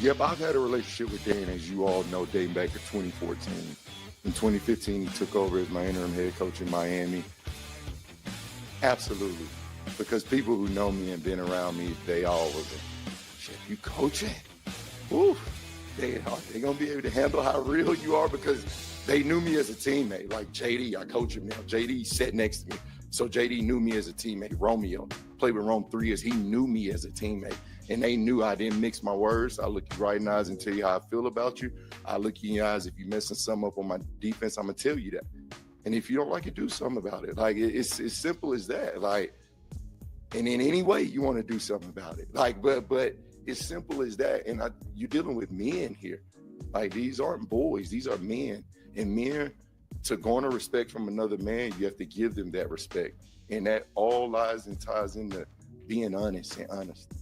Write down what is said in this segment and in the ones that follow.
Yep, I've had a relationship with Dan, as you all know, dating back to 2014. In 2015, he took over as my interim head coach in Miami. Absolutely. Because people who know me and been around me, they all was shit, you coaching? Woo. They going to be able to handle how real you are, because they knew me as a teammate. Like JD, I coach him now. JD sat next to me. So JD knew me as a teammate. Romeo played with Rome 3 years. He knew me as a teammate. And they knew I didn't mix my words. I look you right in the eyes and tell you how I feel about you. I look you in your eyes. If you're messing something up on my defense, I'm going to tell you that. And if you don't like it, do something about it. Like, it's as simple as that. Like, and in any way you want to do something about it. Like, but it's simple as that. And you're dealing with men here. Like, these aren't boys. These are men. And men, to garner respect from another man, you have to give them that respect. And that all lies and ties into being honest and honest.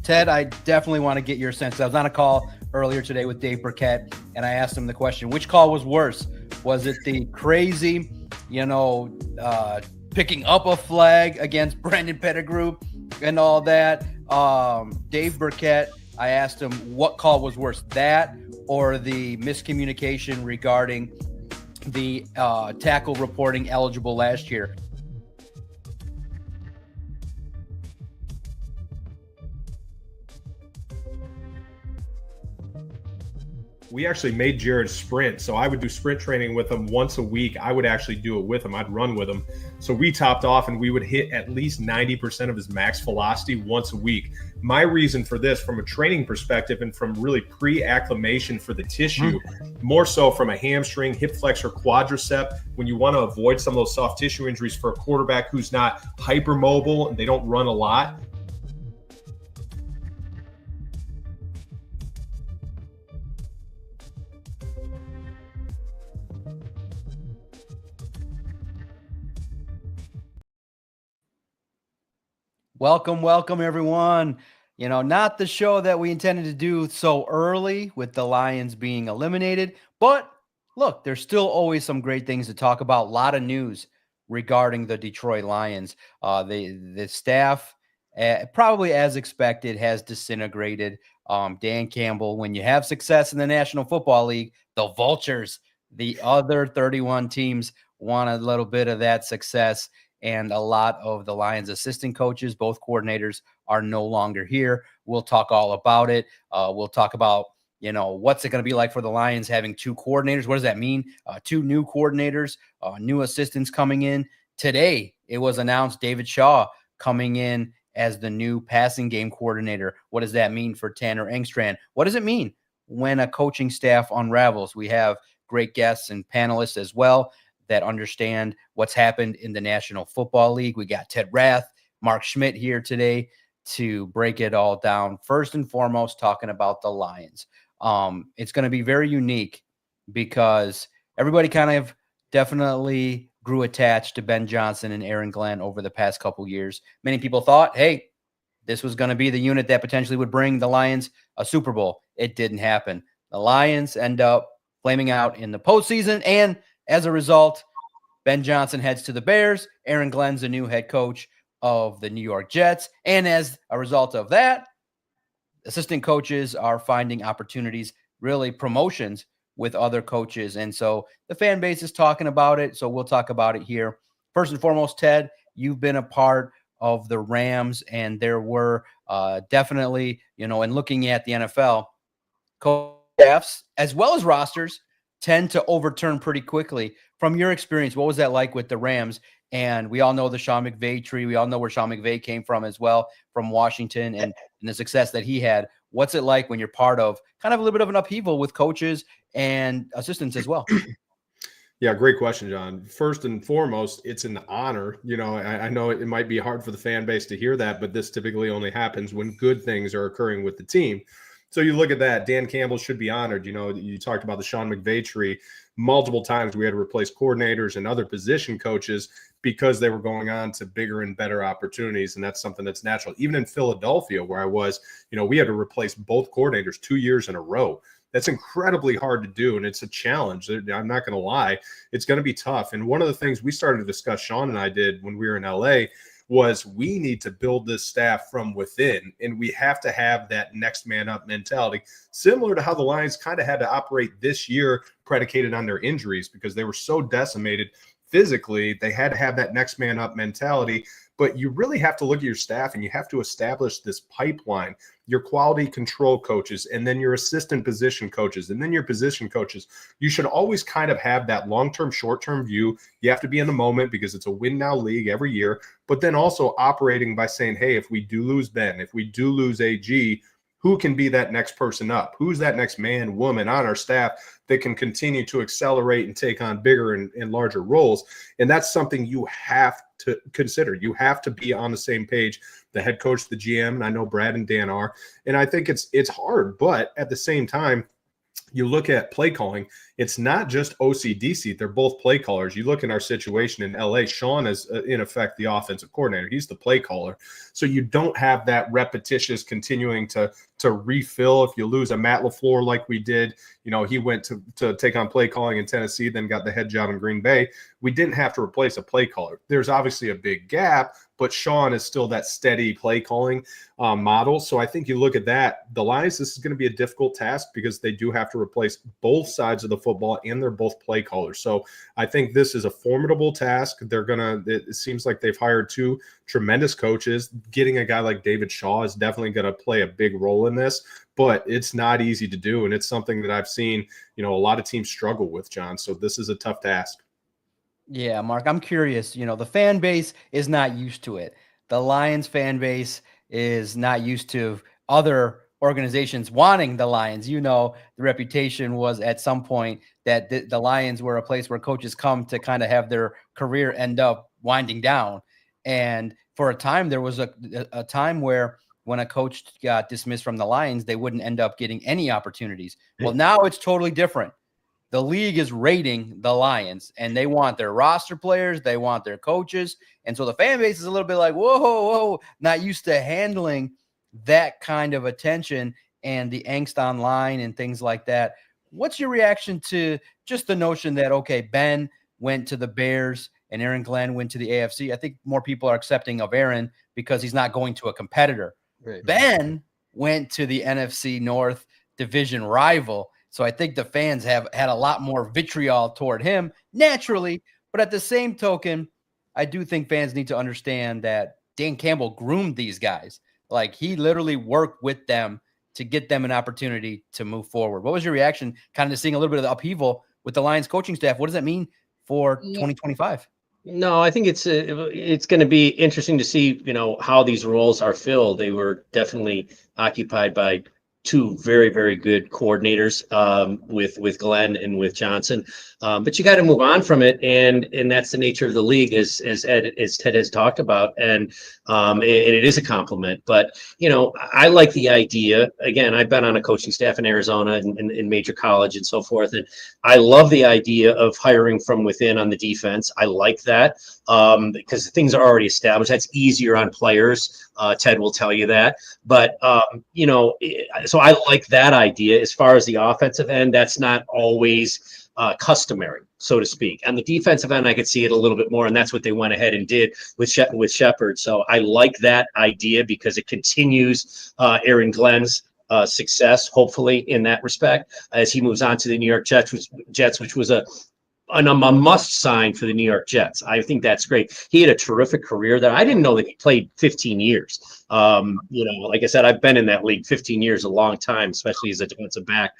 Ted, I definitely want to get your sense. I was on a call earlier today with Dave Burkett, and I asked him the question, which call was worse? Was it the crazy, picking up a flag against Brandon Pettigrew and all that? Dave Burkett, I asked him what call was worse, that or the miscommunication regarding the tackle reporting eligible last year. We actually made Jared sprint. So I would do sprint training with him once a week. I would actually do it with him. I'd run with him. So we topped off and we would hit at least 90% of his max velocity once a week. My reason for this, from a training perspective and from really pre-acclimation for the tissue, more so from a hamstring, hip flexor, quadricep, when you want to avoid some of those soft tissue injuries for a quarterback who's not hypermobile and they don't run a lot. Welcome, everyone. Not the show that we intended to do so early with the Lions being eliminated, but look, there's still always some great things to talk about. A lot of news regarding the Detroit Lions. The staff, probably as expected, has disintegrated. Dan Campbell, when you have success in the National Football League, the Vultures, the other 31 teams want a little bit of that success. And a lot of the Lions assistant coaches, both coordinators, are no longer here. We'll talk all about it. We'll talk about, what's it going to be like for the Lions having two coordinators? What does that mean? Two new coordinators, new assistants coming in. Today, it was announced David Shaw coming in as the new passing game coordinator. What does that mean for Tanner Engstrand? What does it mean when a coaching staff unravels? We have great guests and panelists as well that understand what's happened in the National Football League. We got Ted Rath, Mark Schmidt here today to break it all down. First and foremost, talking about the Lions. It's going to be very unique because everybody kind of definitely grew attached to Ben Johnson and Aaron Glenn over the past couple years. Many people thought, hey, this was going to be the unit that potentially would bring the Lions a Super Bowl. It didn't happen. The Lions end up flaming out in the postseason, and as a result, Ben Johnson heads to the Bears. Aaron Glenn's the new head coach of the New York Jets. And as a result of that, assistant coaches are finding opportunities, really promotions with other coaches. And so the fan base is talking about it. So we'll talk about it here. First and foremost, Ted, you've been a part of the Rams, and there were definitely, in looking at the NFL, coach staffs as well as rosters tend to overturn pretty quickly. From your experience, what was that like with the Rams? And we all know the Sean McVay tree. We all know where Sean McVay came from as well, from Washington, and the success that he had. What's it like when you're part of kind of a little bit of an upheaval with coaches and assistants as well? Yeah, great question, John. First and foremost, it's an honor. I know it might be hard for the fan base to hear that, but this typically only happens when good things are occurring with the team. So you look at that, Dan Campbell should be honored. You talked about the Sean McVay tree. Multiple times we had to replace coordinators and other position coaches because they were going on to bigger and better opportunities. And that's something that's natural. Even in Philadelphia, where I was, we had to replace both coordinators 2 years in a row. That's incredibly hard to do, and it's a challenge. I'm not going to lie. It's going to be tough. And one of the things we started to discuss, Sean and I did when we were in LA, was we need to build this staff from within, and we have to have that next man up mentality, similar to how the Lions kind of had to operate this year, predicated on their injuries because they were so decimated physically. They had to have that next man up mentality. But you really have to look at your staff, and you have to establish this pipeline, your quality control coaches, and then your assistant position coaches, and then your position coaches. You should always kind of have that long-term, short-term view. You have to be in the moment because it's a win-now league every year, but then also operating by saying, hey, if we do lose Ben, if we do lose AG, who can be that next person up? Who's that next man, woman on our staff that can continue to accelerate and take on bigger and larger roles? And that's something you have to consider. You have to be on the same page, the head coach, the GM, and I know Brad and Dan are. And I think it's hard, but at the same time, you look at play calling, it's not just OC-DC. They're both play callers. You look at our situation in LA, Sean is in effect the offensive coordinator. He's the play caller. So you don't have that repetitious continuing to refill. If you lose a Matt LaFleur like we did, he went to take on play calling in Tennessee, then got the head job in Green Bay. We didn't have to replace a play caller. There's obviously a big gap, but Sean is still that steady play calling model. So I think you look at that, the Lions, this is going to be a difficult task because they do have to replace both sides of the football, and they're both play callers. So I think this is a formidable task. It seems like they've hired two tremendous coaches. Getting a guy like David Shaw is definitely going to play a big role in this, but it's not easy to do. And it's something that I've seen, a lot of teams struggle with, John. So this is a tough task. Yeah, Mark, I'm curious. The fan base is not used to it. The Lions fan base is not used to other organizations wanting the Lions. The reputation was at some point that the Lions were a place where coaches come to kind of have their career end up winding down. And for a time, there was a time where when a coach got dismissed from the Lions, they wouldn't end up getting any opportunities. Well, now it's totally different. The league is rating the Lions, and they want their roster players. They want their coaches. And so the fan base is a little bit like, whoa, not used to handling that kind of attention and the angst online and things like that. What's your reaction to just the notion that, okay, Ben went to the Bears and Aaron Glenn went to the AFC? I think more people are accepting of Aaron because he's not going to a competitor. Right. Ben went to the NFC North division rival. So I think the fans have had a lot more vitriol toward him naturally. But at the same token, I do think fans need to understand that Dan Campbell groomed these guys. Like, he literally worked with them to get them an opportunity to move forward. What was your reaction kind of seeing a little bit of the upheaval with the Lions coaching staff? What does that mean for 2025? No, I think it's going to be interesting to see, how these roles are filled. They were definitely occupied by two very, very good coordinators with Glenn and with Johnson. But you got to move on from it. And that's the nature of the league, as Ted has talked about. And it is a compliment. But, I like the idea. Again, I've been on a coaching staff in Arizona and in major college and so forth. And I love the idea of hiring from within on the defense. I like that because things are already established. That's easier on players. Ted will tell you that. But, so I like that idea. As far as the offensive end, that's not always customary, so to speak. On the defensive end, I could see it a little bit more, and that's what they went ahead and did with Sheppard. So I like that idea because it continues Aaron Glenn's success, hopefully, in that respect, as he moves on to the New York Jets, which was a must sign for the New York Jets. I think that's great. He had a terrific career there. I didn't know that he played 15 years. Like I said, I've been in that league 15 years, a long time, especially as a defensive back.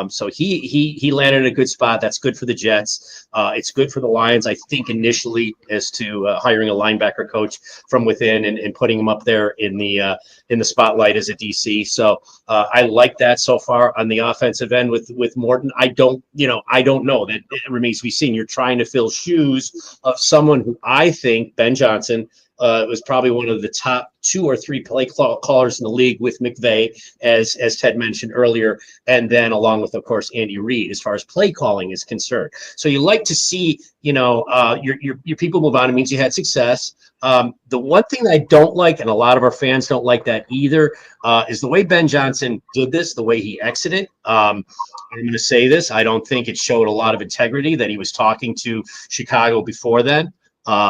So he landed in a good spot. That's good for the Jets. It's good for the Lions, I think, initially, as to hiring a linebacker coach from within and putting him up there in the spotlight as a DC. So I like that so far. On the offensive end with Morton, I don't know. That it remains to be seen. You're trying to fill shoes of someone who I think, Ben Johnson, was probably one of the top 2 or 3 play callers in the league with McVay, as Ted mentioned earlier, and then along with, of course, Andy Reid, as far as play calling is concerned. So you like to see, your people move on. It means you had success. The one thing that I don't like, and a lot of our fans don't like that either, is the way Ben Johnson did this, the way he exited. I'm going to say this. I don't think it showed a lot of integrity that he was talking to Chicago before then.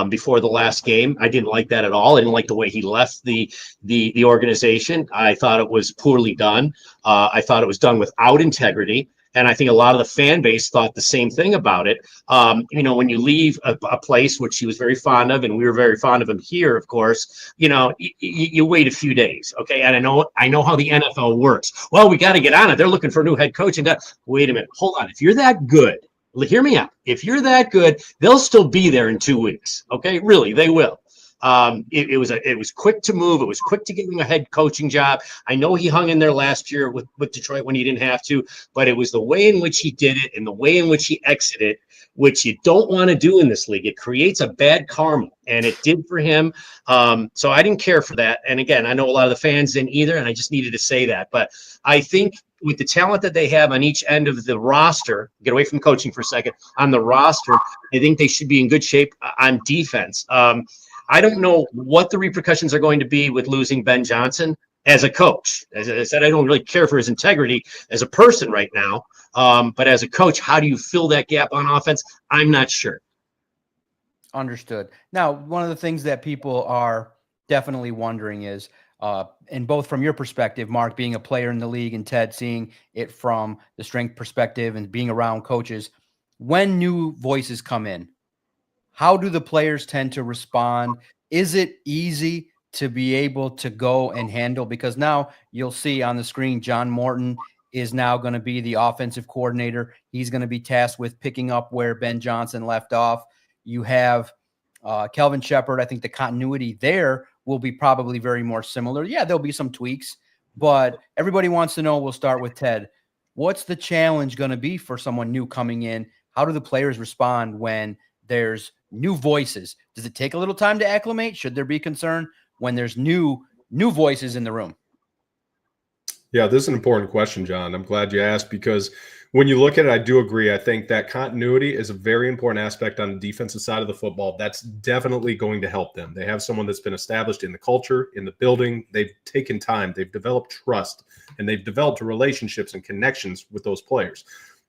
before the last game. I didn't like that at all. I didn't like the way he left the organization. I thought it was poorly done. I thought it was done without integrity. And I think a lot of the fan base thought the same thing about it. When you leave a place which he was very fond of, and we were very fond of him here, of course, you wait a few days. Okay. And I know how the NFL works. Well, we got to get on it. They're looking for a new head coach. And wait a minute, hold on. If you're that good, hear me out. If you're that good, they'll still be there in 2 weeks. Okay. Really, they will. It was quick to move. It was quick to get him a head coaching job. I know he hung in there last year with Detroit when he didn't have to, but it was the way in which he did it and the way in which he exited, which you don't want to do in this league. It creates a bad karma, and it did for him. So I didn't care for that. And again, I know a lot of the fans didn't either, and I just needed to say that. But I think with the talent that they have on each end of the roster, get away from coaching for a second, on the roster, I think they should be in good shape on defense. I don't know what the repercussions are going to be with losing Ben Johnson as a coach. As I said, I don't really care for his integrity as a person right now. But as a coach, how do you fill that gap on offense? I'm not sure. Understood. Now, one of the things that people are definitely wondering is, and both from your perspective, Mark, being a player in the league, and Ted seeing it from the strength perspective and being around coaches, when new voices come in, how do the players tend to respond? Is it easy to be able to go and handle? Because now you'll see on the screen, John Morton is now going to be the offensive coordinator. He's going to be tasked with picking up where Ben Johnson left off. You have Kelvin Sheppard. I think the continuity there will be probably very more similar. Yeah, there'll be some tweaks, but everybody wants to know, we'll start with Ted. What's the challenge going to be for someone new coming in? How do the players respond when there's new voices? Does it take a little time to acclimate? Should there be concern when there's new voices in the room? Yeah, this is an important question, John. I'm glad you asked, because when you look at it, I do agree. I think that continuity is a very important aspect on the defensive side of the football. That's definitely going to help them. They have someone that's been established in the culture, in the building. They've taken time. They've developed trust, and they've developed relationships and connections with those players.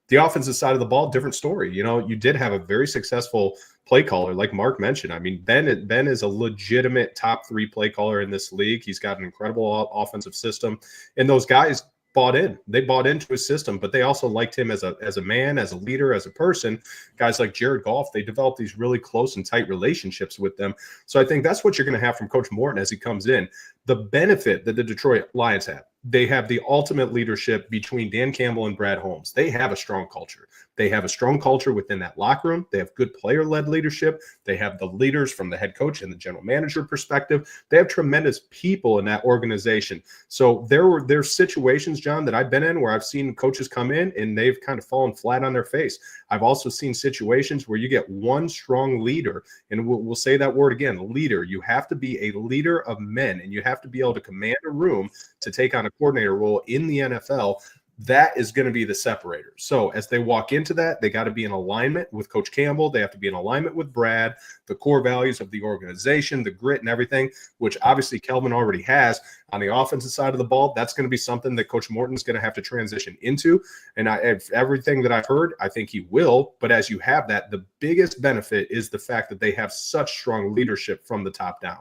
The offensive side of the ball, different story. You did have a very successful play caller, like Mark mentioned. I mean, Ben is a legitimate top 3 play caller in this league. He's got an incredible offensive system, and those guys bought in. They bought into his system, but they also liked him as a man, as a leader, as a person. Guys like Jared Goff, they developed these really close and tight relationships with them. So I think that's what you're going to have from Coach Morton as he comes in. The benefit that the Detroit Lions have, they have the ultimate leadership between Dan Campbell and Brad Holmes. They have a strong culture. They have a strong culture within that locker room. They have good player-led leadership. They have the leaders from the head coach and the general manager perspective. They have tremendous people in that organization. So there's situations, John, that I've been in where I've seen coaches come in and they've kind of fallen flat on their face. I've also seen situations where you get one strong leader, and we'll say that word again, leader. You have to be a leader of men, and you have to be able to command a room to take on a coordinator role in the NFL. That is going to be the separator. So as they walk into that, they got to be in alignment with Coach Campbell. They have to be in alignment with Brad, the core values of the organization, the grit and everything, which obviously Kelvin already has. On the offensive side of the ball, that's going to be something that Coach Morton's going to have to transition into. And everything that I've heard, I think he will. But as you have that, the biggest benefit is the fact that they have such strong leadership from the top down.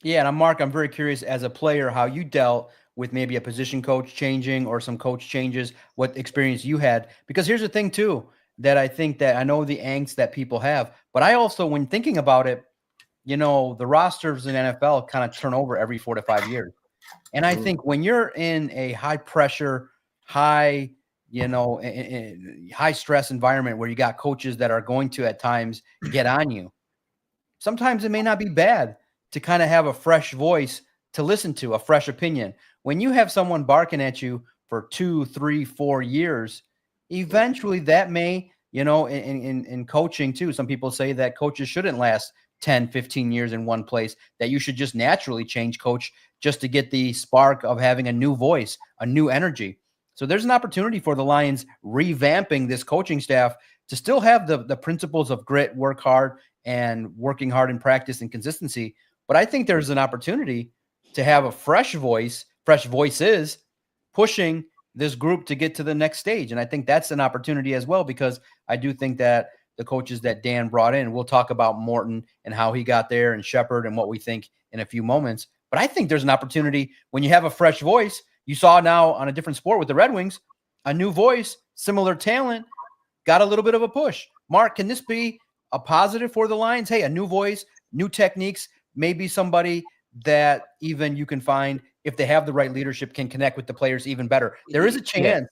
Yeah, and Mark, I'm very curious as a player how you dealt with maybe a position coach changing or some coach changes, what experience you had. Because here's the thing too, that I think that I know the angst that people have, but I also, when thinking about it, the rosters in NFL kind of turn over every 4 to 5 years. And I think when you're in a high pressure, high stress environment where you got coaches that are going to at times get on you, sometimes it may not be bad to kind of have a fresh voice to listen to, a fresh opinion. When you have someone barking at you for 2, 3, 4 years, eventually that may, in coaching too, some people say that coaches shouldn't last 10, 15 years in one place, that you should just naturally change coach just to get the spark of having a new voice, a new energy. So there's an opportunity for the Lions revamping this coaching staff to still have the principles of grit, work hard, and working hard in practice and consistency. But I think there's an opportunity to have a fresh voices pushing this group to get to the next stage. And I think that's an opportunity as well, because I do think that the coaches that Dan brought in. We'll talk about Morton and how he got there and Sheppard and what we think in a few moments. But I think there's an opportunity when you have a fresh voice. You saw now on a different sport with the Red Wings, a new voice, similar talent, got a little bit of a push. Mark, can this be a positive for the Lions? Hey, a new voice, new techniques, maybe somebody that even you can find, if they have the right leadership, can connect with the players even better. There is a chance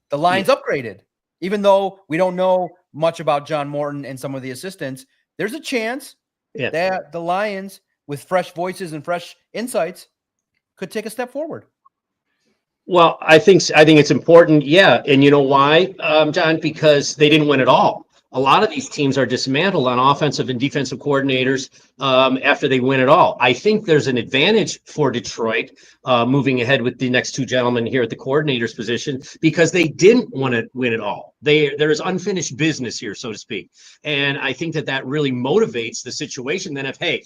the Lions upgraded. Even though we don't know much about John Morton and some of the assistants, there's a chance that the Lions, with fresh voices and fresh insights, could take a step forward. Well, I think it's important. Yeah. And you know why, John? Because they didn't win at all. A lot of these teams are dismantled on offensive and defensive coordinators after they win it all. I think there's an advantage for Detroit moving ahead with the next two gentlemen here at the coordinator's position, because they didn't want to win it all. There is unfinished business here, so to speak. And I think that really motivates the situation. Then if, hey,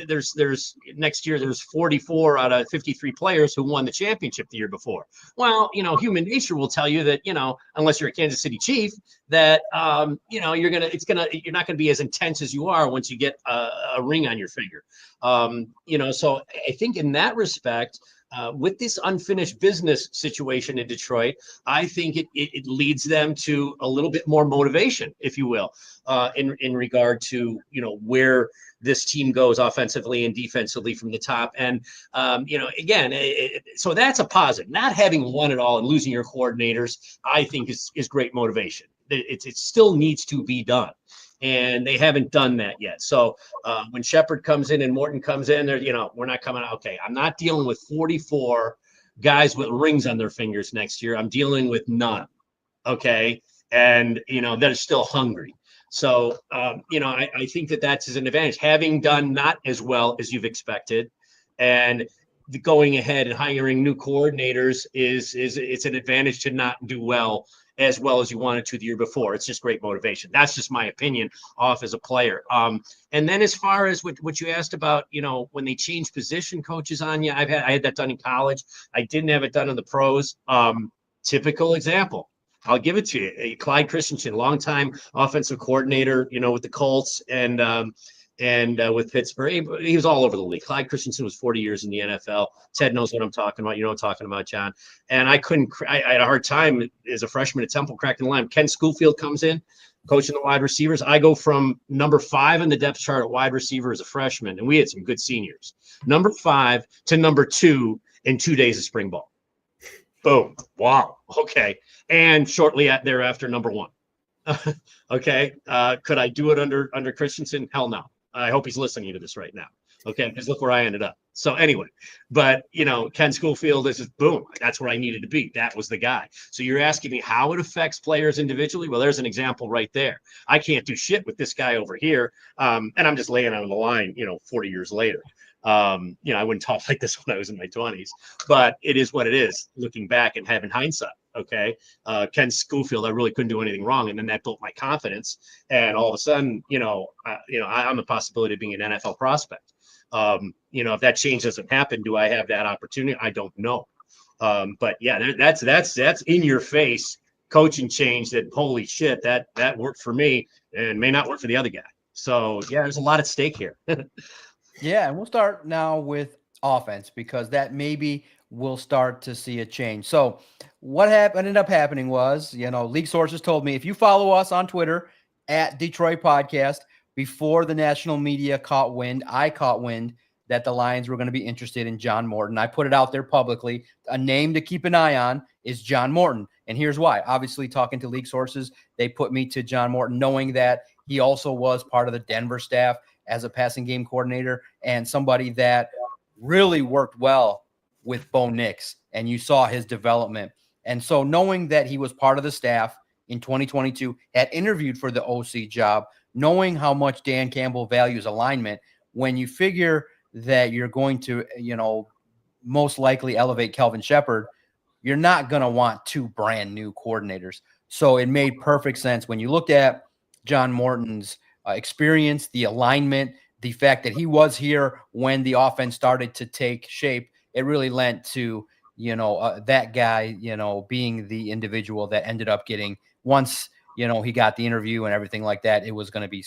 there's next year, there's 44 out of 53 players who won the championship the year before. Well, human nature will tell you that, unless you're a Kansas City Chief, that, you're not gonna be as intense as you are once you get a ring on your finger. So I think in that respect, with this unfinished business situation in Detroit, I think it leads them to a little bit more motivation, if you will, in regard to, where this team goes offensively and defensively from the top. And, again, so that's a positive. Not having won it all and losing your coordinators, I think is great motivation. It still needs to be done. And they haven't done that yet. So when Sheppard comes in and Morton comes in, we're not coming out. Okay, I'm not dealing with 44 guys with rings on their fingers next year. I'm dealing with none. Okay, and they're still hungry. So I think that's an advantage. Having done not as well as you've expected, and going ahead and hiring new coordinators it's an advantage to not do well as you wanted to the year before. It's just great motivation. That's just my opinion off as a player. And then as far as what you asked about, when they change position coaches on you, I had that done in college. I didn't have it done in the pros. Typical example. I'll give it to you. Clyde Christensen, longtime offensive coordinator, with the Colts and with Pittsburgh. He was all over the league. Clyde Christensen was 40 years in the NFL. Ted knows what I'm talking about. You know what I'm talking about, John. And I had a hard time as a freshman at Temple cracking the line. Ken Schofield comes in, coaching the wide receivers. I go from number 5 in the depth chart at wide receiver as a freshman, and we had some good seniors. Number 5 to number 2 in 2 days of spring ball. Boom. Wow. Okay. And shortly thereafter, number 1. Okay. Could I do it under Christensen? Hell no. I hope he's listening to this right now. Okay. Because look where I ended up. So anyway, but Ken Schofield is just boom. That's where I needed to be. That was the guy. So you're asking me how it affects players individually? Well, there's an example right there. I can't do shit with this guy over here. And I'm just laying on the line, 40 years later. I wouldn't talk like this when I was in my 20s, but it is what it is, looking back and having hindsight. Okay. Ken Schofield, I really couldn't do anything wrong. And then that built my confidence. And all of a sudden, I'm the possibility of being an NFL prospect. If that change doesn't happen, do I have that opportunity? I don't know. But yeah, that's in your face coaching change that, holy shit, that worked for me and may not work for the other guy. So yeah, there's a lot at stake here. Yeah, and we'll start now with offense, because that maybe we'll start to see a change. So what ended up happening was, league sources told me, if you follow us on Twitter at Detroit Podcast, before the national media caught wind, I caught wind that the Lions were going to be interested in John Morton. I put it out there publicly. A name to keep an eye on is John Morton. And here's why. Obviously, talking to league sources, they put me to John Morton, knowing that he also was part of the Denver staff as a passing game coordinator and somebody that really worked well with Bo Nix, and you saw his development. And so knowing that he was part of the staff in 2022, had interviewed for the OC job, knowing how much Dan Campbell values alignment, when you figure that you're going to, most likely elevate Kelvin Sheppard, you're not going to want 2 brand new coordinators. So it made perfect sense when you looked at John Morton's experience, the alignment, the fact that he was here when the offense started to take shape. It really lent to, that guy, being the individual that ended up getting, once, he got the interview and everything like that, it was going to be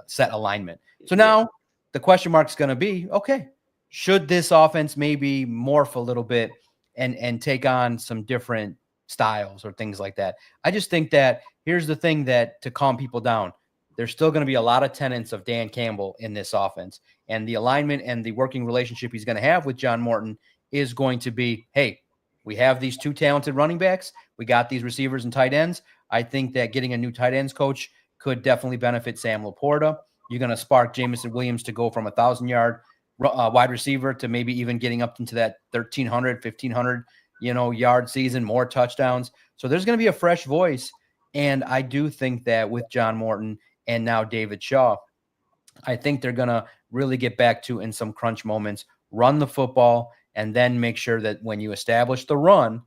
set alignment. So now the question mark is going to be, okay, should this offense maybe morph a little bit and take on some different styles or things like that? I just think that here's the thing that to calm people down, there's still going to be a lot of tenets of Dan Campbell in this offense, and the alignment and the working relationship he's going to have with John Morton is going to be, hey, we have these two talented running backs. We got these receivers and tight ends. I think that getting a new tight ends coach could definitely benefit Sam Laporta. You're going to spark Jamison Williams to go from 1,000-yard wide receiver to maybe even getting up into that 1,300, 1,500, yard season, more touchdowns. So there's going to be a fresh voice. And I do think that with John Morton and now David Shaw, I think they're going to really get back to, in some crunch moments, run the football, and then make sure that when you establish the run,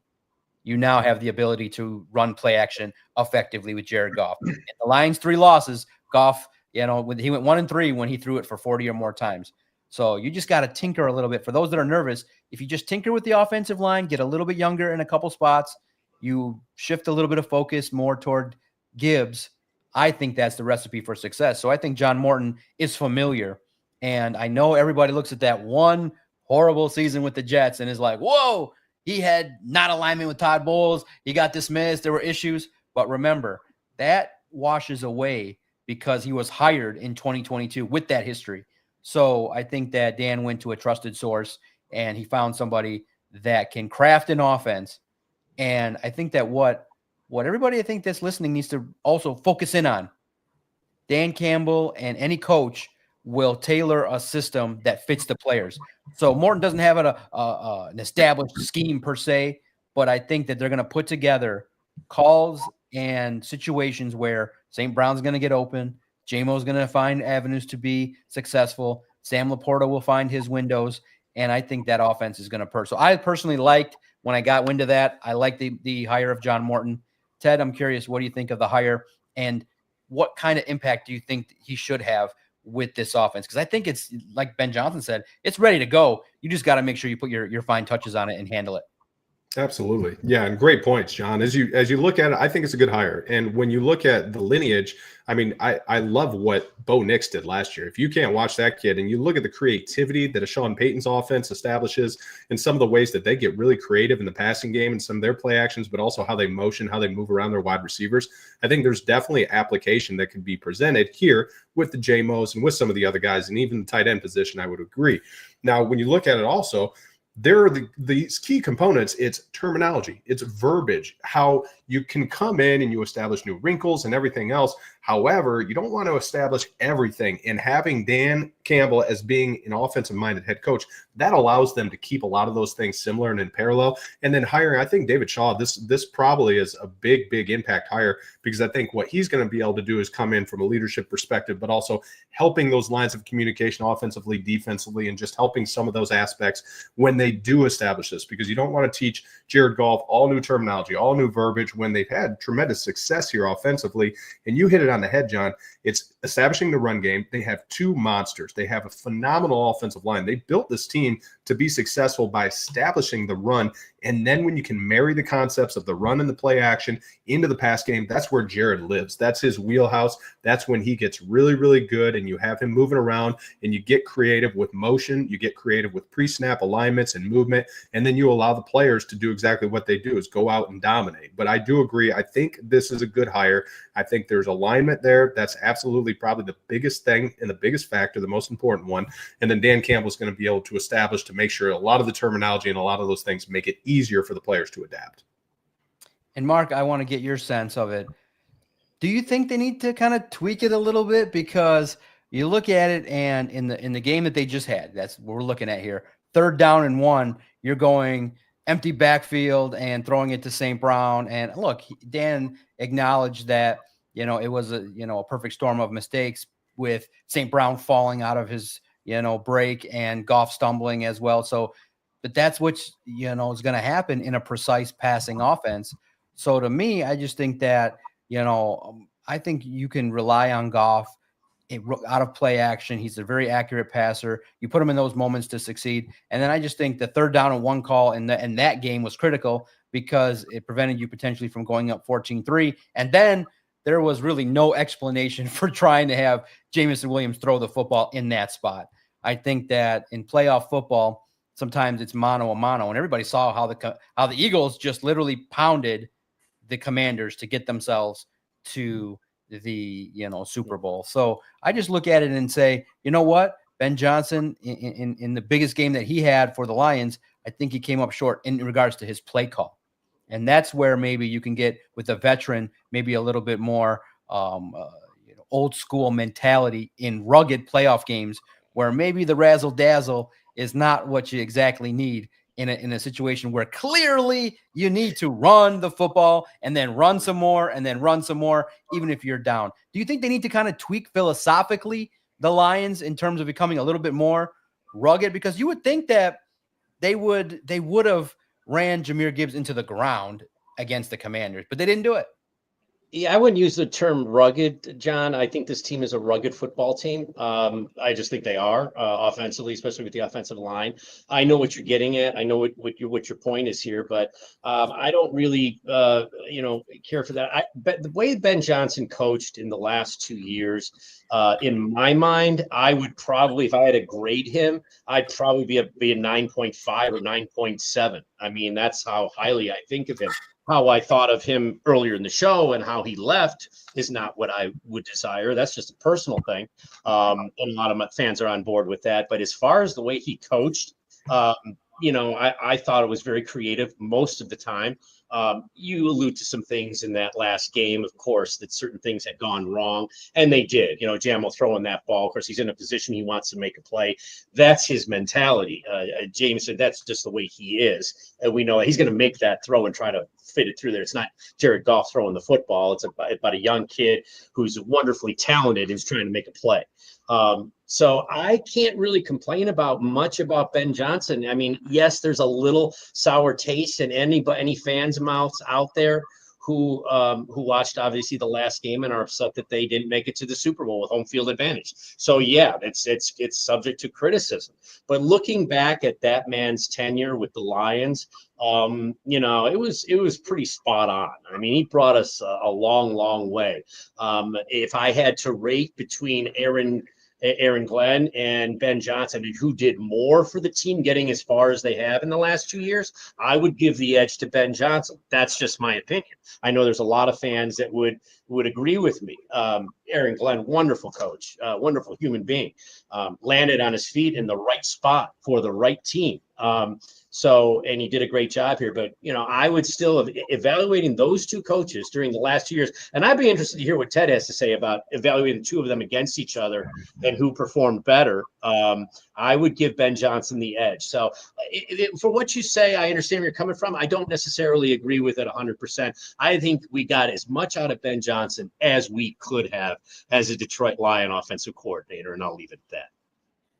you now have the ability to run play action effectively with Jared Goff. In the Lions' 3 losses, Goff, he went 1-3 when he threw it for 40 or more times. So you just got to tinker a little bit. For those that are nervous, if you just tinker with the offensive line, get a little bit younger in a couple spots, you shift a little bit of focus more toward Gibbs, I think that's the recipe for success. So I think John Morton is familiar. And I know everybody looks at that one horrible season with the Jets and is like, whoa, he had not alignment with Todd Bowles. He got dismissed. There were issues. But remember, that washes away because he was hired in 2022 with that history. So I think that Dan went to a trusted source and he found somebody that can craft an offense. And I think that what everybody I think that's listening needs to also focus in on, Dan Campbell and any coach will tailor a system that fits the players. So Morton doesn't have an established scheme per se, but I think that they're going to put together calls and situations where St. Brown's going to get open, J-Mo's going to find avenues to be successful, Sam Laporta will find his windows, and I think that offense is going to So I personally liked, when I got wind of that, I liked the hire of John Morton. Ted, I'm curious, what do you think of the hire, and what kind of impact do you think he should have with this offense? Because I think it's, like Ben Johnson said, it's ready to go. You just got to make sure you put your fine touches on it and handle it. Absolutely. Yeah. And great points, John. As you look at it, I think it's a good hire. And when you look at the lineage, I mean, I love what Bo Nix did last year. If you can't watch that kid and you look at the creativity that a Sean Payton's offense establishes and some of the ways that they get really creative in the passing game and some of their play actions, but also how they motion, how they move around their wide receivers, I think there's definitely application that could be presented here with the J-Mos and with some of the other guys, and even the tight end position, I would agree. Now, when you look at it also, there are these key components. It's terminology, it's verbiage, how you can come in and you establish new wrinkles and everything else. However, you don't want to establish everything. And having Dan Campbell as being an offensive-minded head coach, that allows them to keep a lot of those things similar and in parallel. And then hiring, I think David Shaw, this probably is a big, big impact hire, because I think what he's going to be able to do is come in from a leadership perspective, but also helping those lines of communication offensively, defensively, and just helping some of those aspects when they do establish this, because you don't want to teach Jared Goff all new terminology, all new verbiage when they've had tremendous success here offensively. And you hit it on the head, John. It's establishing the run game. They have two monsters. They have a phenomenal offensive line. They built this team to be successful by establishing the run. And then when you can marry the concepts of the run and the play action into the pass game, that's where Jared lives. That's his wheelhouse. That's when he gets really, really good, and you have him moving around, and you get creative with motion. You get creative with pre-snap alignments and movement, and then you allow the players to do exactly what they do, is go out and dominate. But I do agree. I think this is a good hire. I think there's alignment there. That's absolutely probably the biggest thing and the biggest factor, the most important one. And then Dan Campbell's going to be able to establish to make sure a lot of the terminology and a lot of those things make it easier for the players to adapt. And Mark, I want to get your sense of it. Do you think they need to kind of tweak it a little bit? Because you look at it, and in the game that they just had, that's what we're looking at here, 3rd down and 1, you're going empty backfield and throwing it to St. Brown. And look, Dan acknowledged that, it was a perfect storm of mistakes with St. Brown falling out of his, break and Goff stumbling as well. So, but that's what, is going to happen in a precise passing offense. So to me, I just think that, I think you can rely on Goff out of play action. He's a very accurate passer. You put him in those moments to succeed. And then I just think the 3rd down and 1 call in that game was critical, because it prevented you potentially from going up 14-3. And then there was really no explanation for trying to have Jamison Williams throw the football in that spot. I think that in playoff football, sometimes it's mano a mano, and everybody saw how the Eagles just literally pounded the Commanders to get themselves to the Super Bowl. So I just look at it and say, you know what, Ben Johnson in the biggest game that he had for the Lions, I think he came up short in regards to his play call, and that's where maybe you can get with a veteran, maybe a little bit more old school mentality in rugged playoff games, where maybe the razzle dazzle is not what you exactly need in a situation where clearly you need to run the football and then run some more and then run some more, even if you're down. Do you think they need to kind of tweak philosophically the Lions in terms of becoming a little bit more rugged? Because you would think that they would have ran Jahmyr Gibbs into the ground against the Commanders, but they didn't do it. Yeah, I wouldn't use the term rugged, John. I think this team is a rugged football team. I just think they are offensively, especially with the offensive line. I know what you're getting at. I know what your point is here, but I don't really care for that. But the way Ben Johnson coached in the last 2 years, in my mind, I would probably, if I had to grade him, I'd probably be a 9.5 or 9.7. I mean, that's how highly I think of him. How I thought of him earlier in the show and how he left is not what I would desire. That's just a personal thing. And a lot of my fans are on board with that. But as far as the way he coached, I thought it was very creative most of the time. You allude to some things in that last game, of course, that certain things had gone wrong, and they did. Jamo throwing that ball. Of course, he's in a position he wants to make a play. That's his mentality. James said that's just the way he is, and we know he's going to make that throw and try to fit it through there. It's not Jared Goff throwing the football. It's about a young kid who's wonderfully talented and is trying to make a play. So I can't really complain much about Ben Johnson. I mean, yes, there's a little sour taste in any fans' mouths out there who watched obviously the last game and are upset that they didn't make it to the Super Bowl with home field advantage. So yeah, it's subject to criticism. But looking back at that man's tenure with the Lions, it was pretty spot on. I mean, he brought us a long, long way. If I had to rate between Aaron Glenn and Ben Johnson, and who did more for the team getting as far as they have in the last 2 years, I would give the edge to Ben Johnson. That's just my opinion. I know there's a lot of fans that would agree with me. Aaron Glenn, wonderful coach, wonderful human being, landed on his feet in the right spot for the right team. And he did a great job here, but I would still evaluating those two coaches during the last 2 years. And I'd be interested to hear what Ted has to say about evaluating the two of them against each other and who performed better. I would give Ben Johnson the edge. So for what you say, I understand where you're coming from. I don't necessarily agree with it 100%. I think we got as much out of Ben Johnson as we could have as a Detroit Lion offensive coordinator. And I'll leave it at that.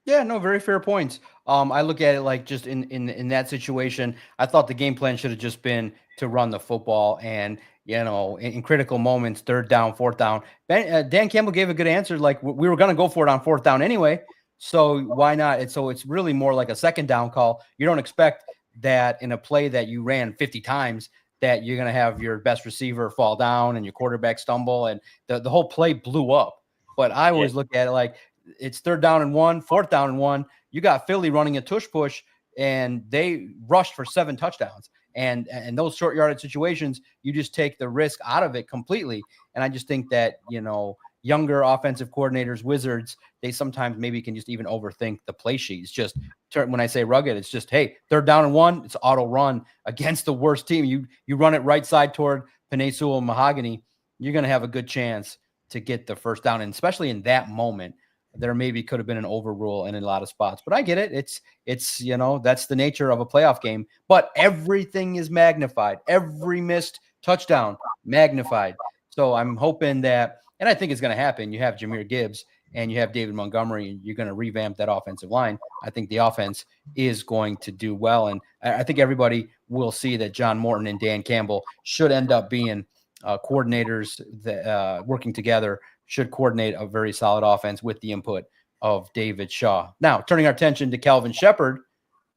Yeah, no, very fair points. I look at it like just in that situation, I thought the game plan should have just been to run the football and, in critical moments, 3rd down, 4th down. Dan Campbell gave a good answer. Like we were going to go for it on 4th down anyway. So why not? It's really more like a 2nd down call. You don't expect that in a play that you ran 50 times that you're going to have your best receiver fall down and your quarterback stumble and the whole play blew up. But I always look at it like, it's 3rd down and 1, 4th down and 1. You got Philly running a tush push, and they rushed for 7 touchdowns. And those short yardage situations, you just take the risk out of it completely. And I just think that younger offensive coordinators, wizards, they sometimes maybe can just even overthink the play sheets. Just when I say rugged, it's just, hey, 3rd down and 1, it's auto run against the worst team. You run it right side toward Penei Sewell and Mahogany, you're going to have a good chance to get the 1st down, and especially in that moment. There maybe could have been an overrule in a lot of spots, but I get it. It's that's the nature of a playoff game, but everything is magnified. Every missed touchdown magnified. So I'm hoping that, and I think it's going to happen. You have Jahmyr Gibbs and you have David Montgomery, and you're going to revamp that offensive line. I think the offense is going to do well. And I think everybody will see that John Morton and Dan Campbell should end up being coordinators that working together, should coordinate a very solid offense with the input of David Shaw. Now, turning our attention to Kelvin Sheppard,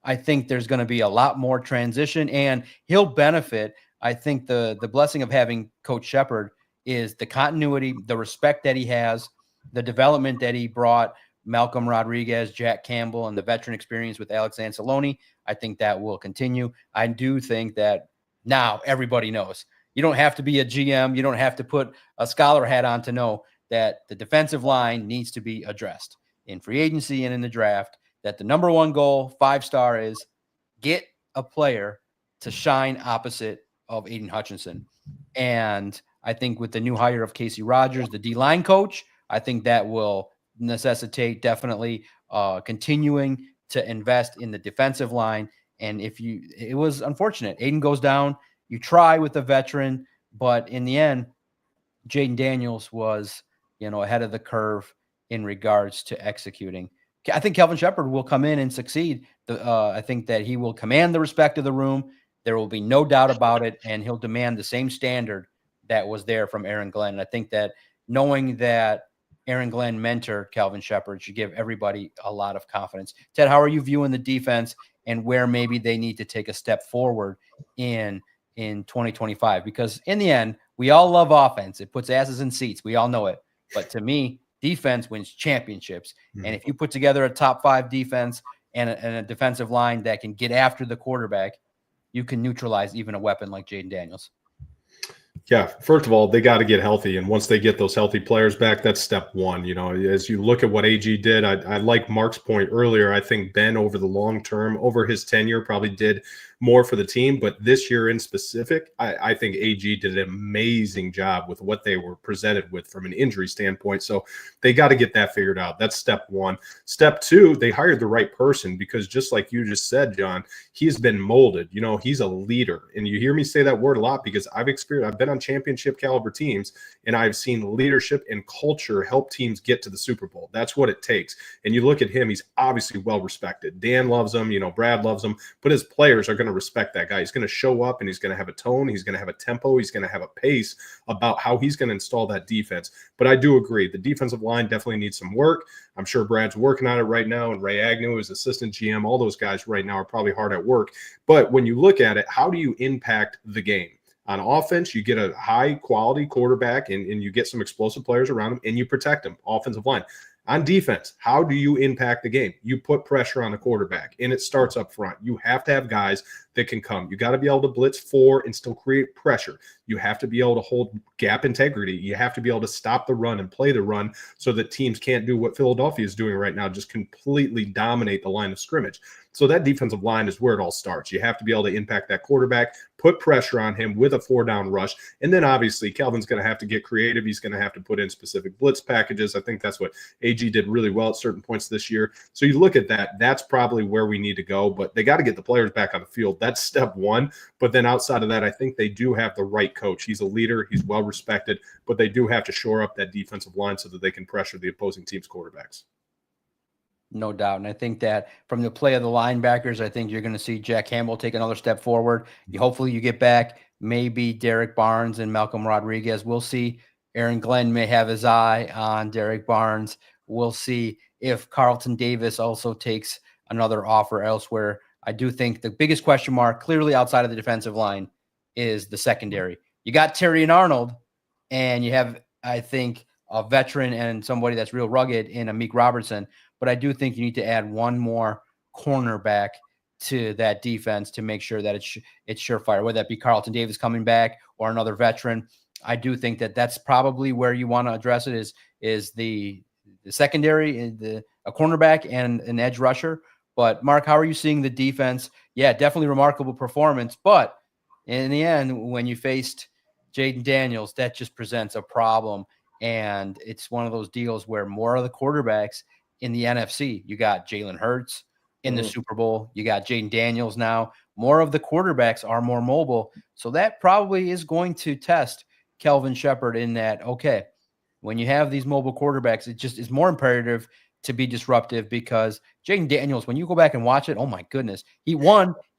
I think there's going to be a lot more transition, and he'll benefit. I think the blessing of having Coach Sheppard is the continuity, the respect that he has, the development that he brought Malcolm Rodriguez, Jack Campbell, and the veteran experience with Alex Anzalone. I think that will continue. I do think that now everybody knows. You don't have to be a GM. You don't have to put a scholar hat on to know that the defensive line needs to be addressed in free agency and in the draft, that the number one goal, 5-star, is get a player to shine opposite of Aiden Hutchinson. And I think with the new hire of Casey Rogers, the D-line coach, I think that will necessitate definitely continuing to invest in the defensive line. And it was unfortunate. Aiden goes down. You try with a veteran, but in the end, Jaden Daniels was, ahead of the curve in regards to executing. I think Kelvin Sheppard will come in and succeed. I think that he will command the respect of the room. There will be no doubt about it, and he'll demand the same standard that was there from Aaron Glenn. And I think that knowing that Aaron Glenn mentored Kelvin Sheppard should give everybody a lot of confidence. Ted, how are you viewing the defense and where maybe they need to take a step forward in 2025? Because in the end, we all love offense. It puts asses in seats. We all know it. But to me, defense wins championships. Mm-hmm. And if you put together a top 5 defense and a defensive line that can get after the quarterback, you can neutralize even a weapon like Jaden Daniels. Yeah, first of all, they got to get healthy. And once they get those healthy players back, that's step one. As you look at what AG did, I like Mark's point earlier. I think Ben, over the long term, over his tenure, probably did more for the team. But this year in specific, I think AG did an amazing job with what they were presented with from an injury standpoint. So they got to get that figured out. That's step one. Step two, they hired the right person, because just like you just said, John, he's been molded. He's a leader. And you hear me say that word a lot because I've been on championship caliber teams, and I've seen leadership and culture help teams get to the Super Bowl. That's what it takes. And you look at him, he's obviously well respected. Dan loves him, Brad loves him, but his players are going to respect that guy. He's going to show up, and he's going to have a tone. He's going to have a tempo. He's going to have a pace about how he's going to install that defense. But I do agree, the defensive line definitely needs some work. I'm sure Brad's working on it right now, and Ray Agnew, his assistant GM, all those guys right now are probably hard at work. But when you look at it, how do you impact the game? On offense, you get a high-quality quarterback, and you get some explosive players around him, and you protect them, offensive line. On defense, how do you impact the game? You put pressure on the quarterback, and it starts up front. You have to have guys that can come. You got to be able to blitz 4 and still create pressure. You have to be able to hold gap integrity. You have to be able to stop the run and play the run so that teams can't do what Philadelphia is doing right now, just completely dominate the line of scrimmage. So that defensive line is where it all starts. You have to be able to impact that quarterback, put pressure on him with a 4-down rush. And then obviously Kelvin's going to have to get creative. He's going to have to put in specific blitz packages. I think that's what AG did really well at certain points this year. So you look at that, that's probably where we need to go. But they got to get the players back on the field. That's step one. But then outside of that, I think they do have the right coach. He's a leader. He's well respected. But they do have to shore up that defensive line so that they can pressure the opposing team's quarterbacks. No doubt. And I think that from the play of the linebackers, I think you're going to see Jack Campbell take another step forward. Hopefully you get back maybe Derek Barnes and Malcolm Rodriguez. We'll see. Aaron Glenn may have his eye on Derek Barnes. We'll see if Carlton Davis also takes another offer elsewhere. I do think the biggest question mark, clearly outside of the defensive line, is the secondary. You got Terry and Arnold, and you have, I think, a veteran and somebody that's real rugged in Amik Robertson. But I do think you need to add one more cornerback to that defense to make sure that it's surefire, whether that be Carlton Davis coming back or another veteran. I do think that that's probably where you want to address it is the secondary, a cornerback and an edge rusher. But Mark, how are you seeing the defense? Yeah, definitely remarkable performance. But in the end, when you faced Jaden Daniels, that just presents a problem. And it's one of those deals where more of the quarterbacks in the NFC, you got Jalen Hurts in the Super Bowl. You got Jaden Daniels now. More of the quarterbacks are more mobile. So that probably is going to test Kelvin Sheppard in that, okay, when you have these mobile quarterbacks, it just is more imperative to be disruptive, because Jaden Daniels, when you go back and watch it, oh my goodness, he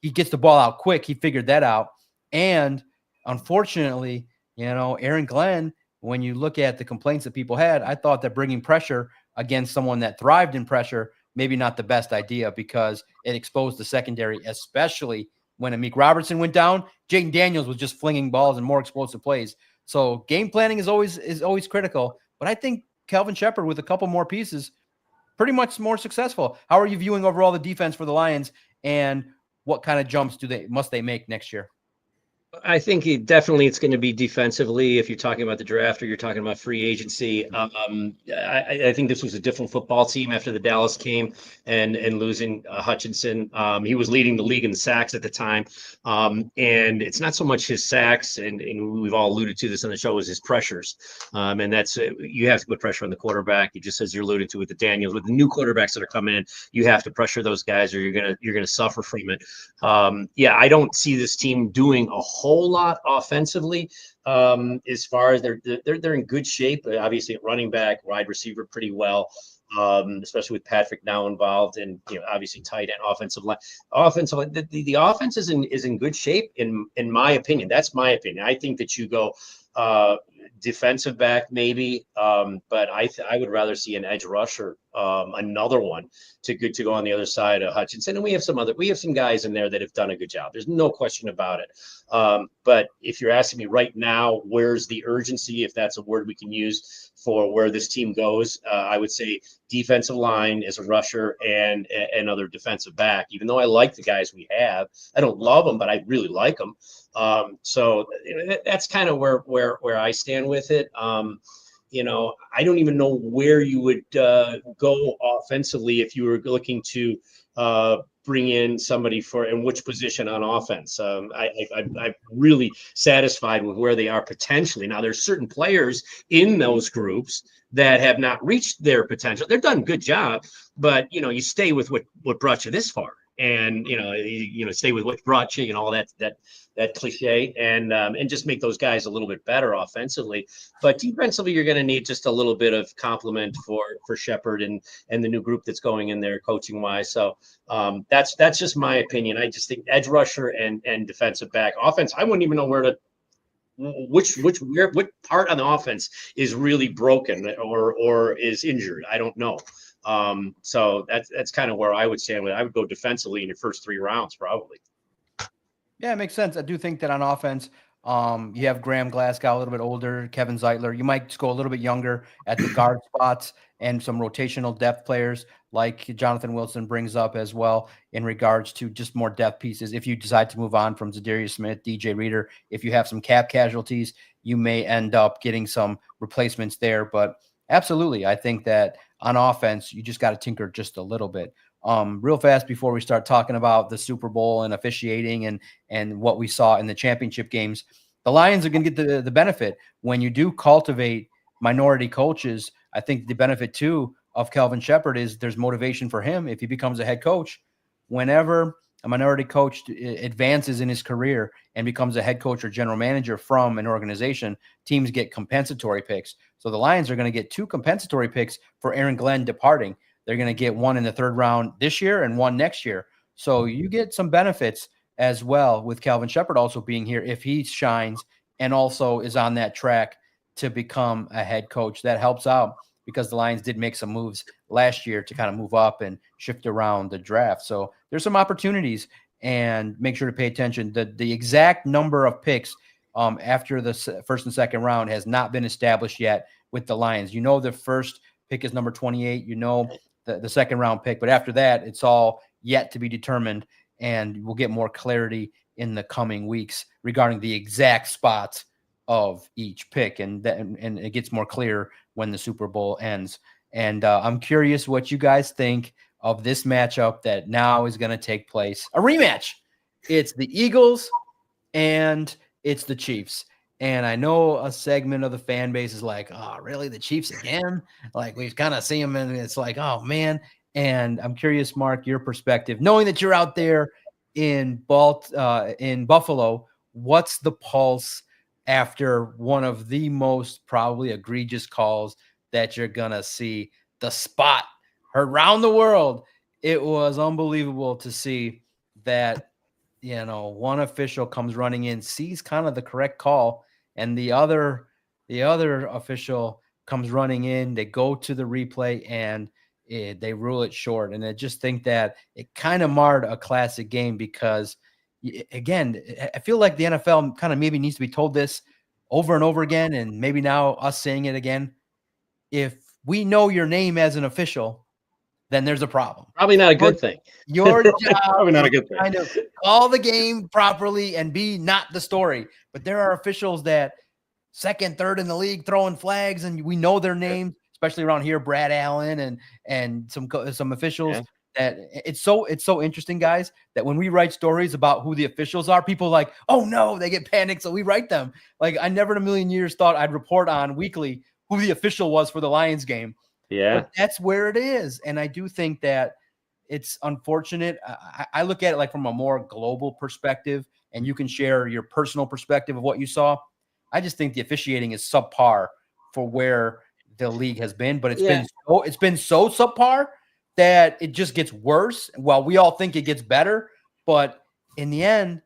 gets the ball out quick. He figured that out. And unfortunately, Aaron Glenn, when you look at the complaints that people had, I thought that bringing pressure against someone that thrived in pressure, maybe not the best idea, because it exposed the secondary, especially when Amik Robertson went down. Jaden Daniels was just flinging balls and more explosive plays. So game planning is always critical. But I think Kelvin Sheppard with a couple more pieces, pretty much more successful. How are you viewing overall the defense for the Lions, and what kind of jumps must they make next year? I think it's going to be defensively. If you're talking about the draft or you're talking about free agency, I think this was a different football team after the Dallas came and losing Hutchinson. He was leading the league in sacks at the time, and it's not so much his sacks, and we've all alluded to this on the show, is his pressures, and that's you have to put pressure on the quarterback. You just as you're alluding to with the Daniels, with the new quarterbacks that are coming in, you have to pressure those guys, or you're gonna suffer from it. I don't see this team doing a whole lot offensively. As far as they're in good shape, obviously at running back, wide receiver pretty well, especially with Patrick now involved, and obviously tight end, offensive line. The offense is in good shape in my opinion. That's my opinion. I think that you go defensive back maybe, but I would rather see an edge rusher, another one to go on the other side of Hutchinson. And we have some guys in there that have done a good job. There's no question about it. But if you're asking me right now, where's the urgency, if that's a word we can use for where this team goes, I would say defensive line as a rusher and another defensive back. Even though I like the guys we have, I don't love them, but I really like them. So that's kind of where I stand with it. I don't even know where you would go offensively if you were looking to bring in somebody in which position on offense. I'm really satisfied with where they are potentially. Now, there's certain players in those groups that have not reached their potential. They've done a good job, but you stay with what brought you this far. And stay with what brought you, all that cliche, and just make those guys a little bit better offensively. But defensively, you're going to need just a little bit of compliment for Sheppard and the new group that's going in there coaching wise. So that's just my opinion. I just think edge rusher and defensive back. Offense, I wouldn't even know what part on the offense is really broken or is injured. I don't know. So that's kind of where I would stand with it. I would go defensively in your first 3 rounds, probably. Yeah, it makes sense. I do think that on offense, you have Graham Glasgow, a little bit older, Kevin Zeitler. You might just go a little bit younger at the guard spots, and some rotational depth players like Jonathan Wilson brings up as well in regards to just more depth pieces. If you decide to move on from Zadarius Smith, DJ Reader, if you have some cap casualties, you may end up getting some replacements there. But absolutely, I think that on offense, you just got to tinker just a little bit. Real fast before we start talking about the Super Bowl and officiating and what we saw in the championship games, the Lions are going to get the benefit when you do cultivate minority coaches. I think the benefit too of Kelvin Sheppard is there's motivation for him if he becomes a head coach. Whenever a minority coach advances in his career and becomes a head coach or general manager from an organization, teams get compensatory picks. So the Lions are going to get 2 compensatory picks for Aaron Glenn departing. They're going to get 1 in the 3rd round this year and 1 next year. So you get some benefits as well with Kelvin Sheppard also being here if he shines and also is on that track to become a head coach. That helps out because the Lions did make some moves last year to kind of move up and shift around the draft. So there's some opportunities, and make sure to pay attention. The exact number of picks after the 1st and 2nd round has not been established yet with the Lions. The first pick is number 28. The 2nd round pick, but after that, it's all yet to be determined, and we'll get more clarity in the coming weeks regarding the exact spots of each pick, and it gets more clear when the Super Bowl ends. And I'm curious what you guys think of this matchup that now is going to take place, a rematch. It's the Eagles and it's the Chiefs. And I know a segment of the fan base is like, oh, really? The Chiefs again? Like, we've kind of seen them, and it's like, oh, man. And I'm curious, Mark, your perspective, knowing that you're out there in Buffalo, what's the pulse after one of the most probably egregious calls that you're going to see? The spot around the world. It was unbelievable to see that, one official comes running in, sees kind of the correct call, and the other official comes running in. They go to the replay and they rule it short. And I just think that it kind of marred a classic game because, again, I feel like the NFL kind of maybe needs to be told this over and over again, and maybe now us saying it again. If we know your name as an official, then there's a problem. Probably not a good thing. Your job Probably not a is good thing. kind of call the game properly and be not the story. But there are officials that second, third in the league throwing flags, and we know their names, especially around here, Brad Allen and some officials. Yeah. That it's so interesting, guys, that when we write stories about who the officials are, people are like, oh no, they get panicked, so we write them. Like, I never in a million years thought I'd report on weekly who the official was for the Lions game. Yeah. But that's where it is. And I do think that it's unfortunate. I look at it like from a more global perspective, and you can share your personal perspective of what you saw. I just think the officiating is subpar for where the league has been, but it's been so subpar that it just gets worse. While we all think it gets better, but in the end,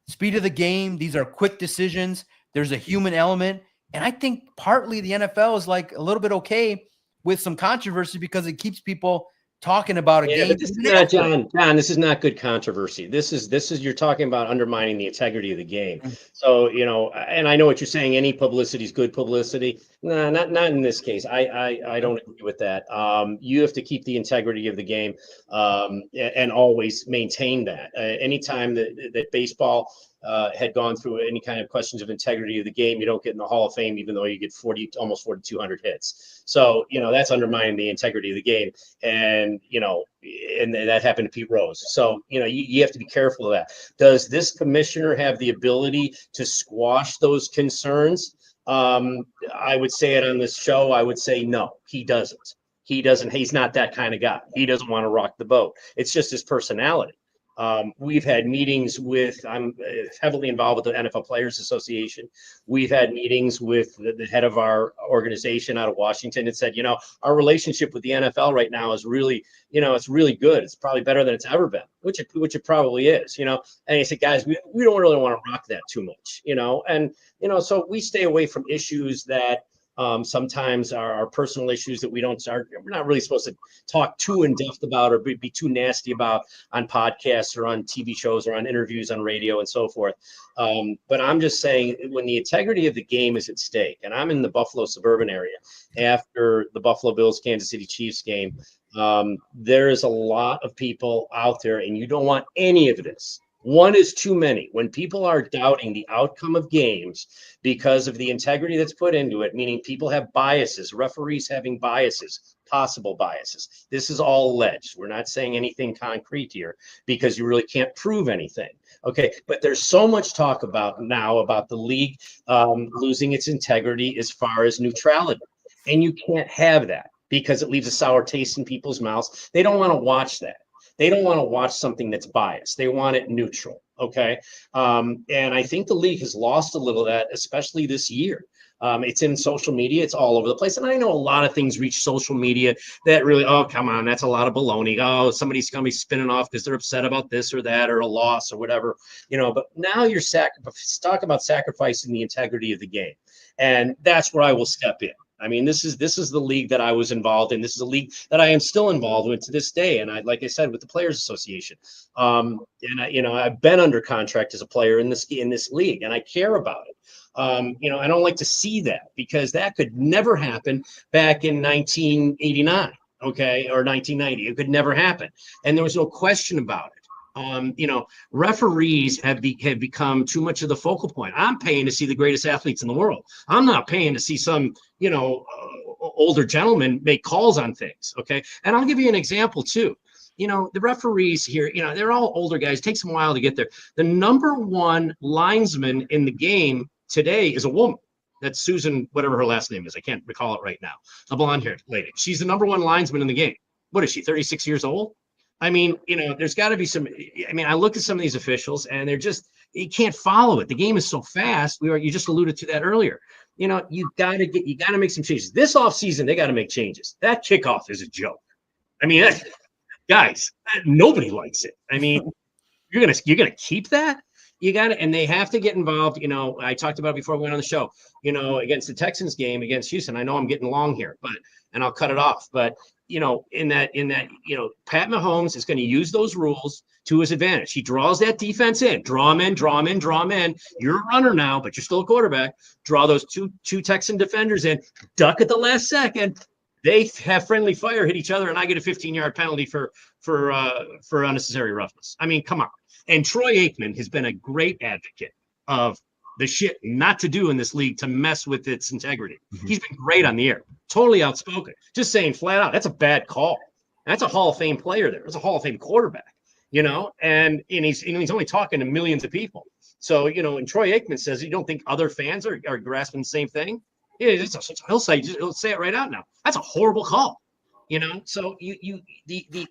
speed of the game, these are quick decisions. There's a human element. And I think partly the NFL is like a little bit okay with some controversy because it keeps people talking about a game. But this is not, John, this is not good controversy. This is you're talking about undermining the integrity of the game. So, and I know what you're saying. Any publicity is good publicity. No, not in this case. I don't agree with that. You have to keep the integrity of the game and always maintain that. Anytime that baseball had gone through any kind of questions of integrity of the game, you don't get in the Hall of Fame, even though you get almost 4,200 hits. So, that's undermining the integrity of the game. And, and that happened to Pete Rose. So, you have to be careful of that. Does this commissioner have the ability to squash those concerns? I would say it on this show. I would say no, he doesn't. He's not that kind of guy. He doesn't want to rock the boat. It's just his personality. We've had meetings I'm heavily involved with the NFL Players Association. We've had meetings with the head of our organization out of Washington and said, our relationship with the NFL right now is really, it's really good. It's probably better than it's ever been, which it probably is, and he said, guys, we don't really want to rock that too much, so we stay away from issues that sometimes are personal issues that we're not really supposed to talk too in depth about or be too nasty about on podcasts or on TV shows or on interviews on radio and so forth. But I'm just saying, when the integrity of the game is at stake, and I'm in the Buffalo suburban area after the Buffalo Bills Kansas City Chiefs game, there is a lot of people out there, and you don't want any of this. One is too many. When people are doubting the outcome of games because of the integrity that's put into it, meaning people have biases, referees having biases, possible biases. This is all alleged. We're not saying anything concrete here because you really can't prove anything. Okay, but there's so much talk about the league losing its integrity as far as neutrality. And you can't have that because it leaves a sour taste in people's mouths. They don't want to watch that. They don't want to watch something that's biased. They want it neutral. Okay. And I think the league has lost a little of that, especially this year. It's in social media. It's all over the place. And I know a lot of things reach social media that really, oh, come on, that's a lot of baloney. Oh, somebody's going to be spinning off because they're upset about this or that or a loss or whatever, but now you're talk about sacrificing the integrity of the game. And that's where I will step in. I mean, this is the league that I was involved in. This is a league that I am still involved with to this day. And like I said, with the Players Association, and I've been under contract as a player in this league, and I care about it. I don't like to see that because that could never happen back in 1989, okay, or 1990. It could never happen, and there was no question about it. Referees have become too much of the focal point. I'm paying to see the greatest athletes in the world. I'm not paying to see some, older gentleman make calls on things. Okay. And I'll give you an example too. The referees here, they're all older guys. It takes them a while to get there. The number one linesman in the game today is a woman. That's Susan, whatever her last name is. I can't recall it right now. A blonde-haired lady. She's the number one linesman in the game. What is she, 36 years old? I mean, there's got to be some. I look at some of these officials, and you can't follow it. The game is so fast. You just alluded to that earlier. You got to make some changes. This offseason, they got to make changes. That kickoff is a joke. I mean, guys, nobody likes it. I mean, you're gonna keep that. You got it. And they have to get involved. You know, I talked about it before we went on the show, you know, against the Texans game against Houston. I know I'm getting long here, and I'll cut it off. But, you know, in that, you know, Pat Mahomes is going to use those rules to his advantage. He draws that defense in, draw him in, draw him in, draw him in. You're a runner now, but you're still a quarterback. Draw those two Texan defenders in, duck at the last second. They have friendly fire, hit each other, and I get a 15-yard penalty for unnecessary roughness. I mean, come on. And Troy Aikman has been a great advocate of the shit not to do in this league to mess with its integrity. Mm-hmm. He's been great on the air, totally outspoken, just saying flat out, that's a bad call. That's a Hall of Fame player there. It's a Hall of Fame quarterback, you know, and he's only talking to millions of people. So, you know, and Troy Aikman says, you don't think other fans are grasping the same thing? Yeah, he'll say it right out now. That's a horrible call. You know, so the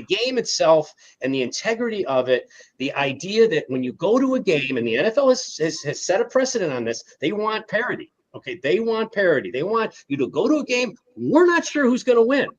game itself and the integrity of it, the idea that when you go to a game, and the NFL has set a precedent on this, they want parity. Okay, they want parity. They want you to go to a game. We're not sure who's going to win.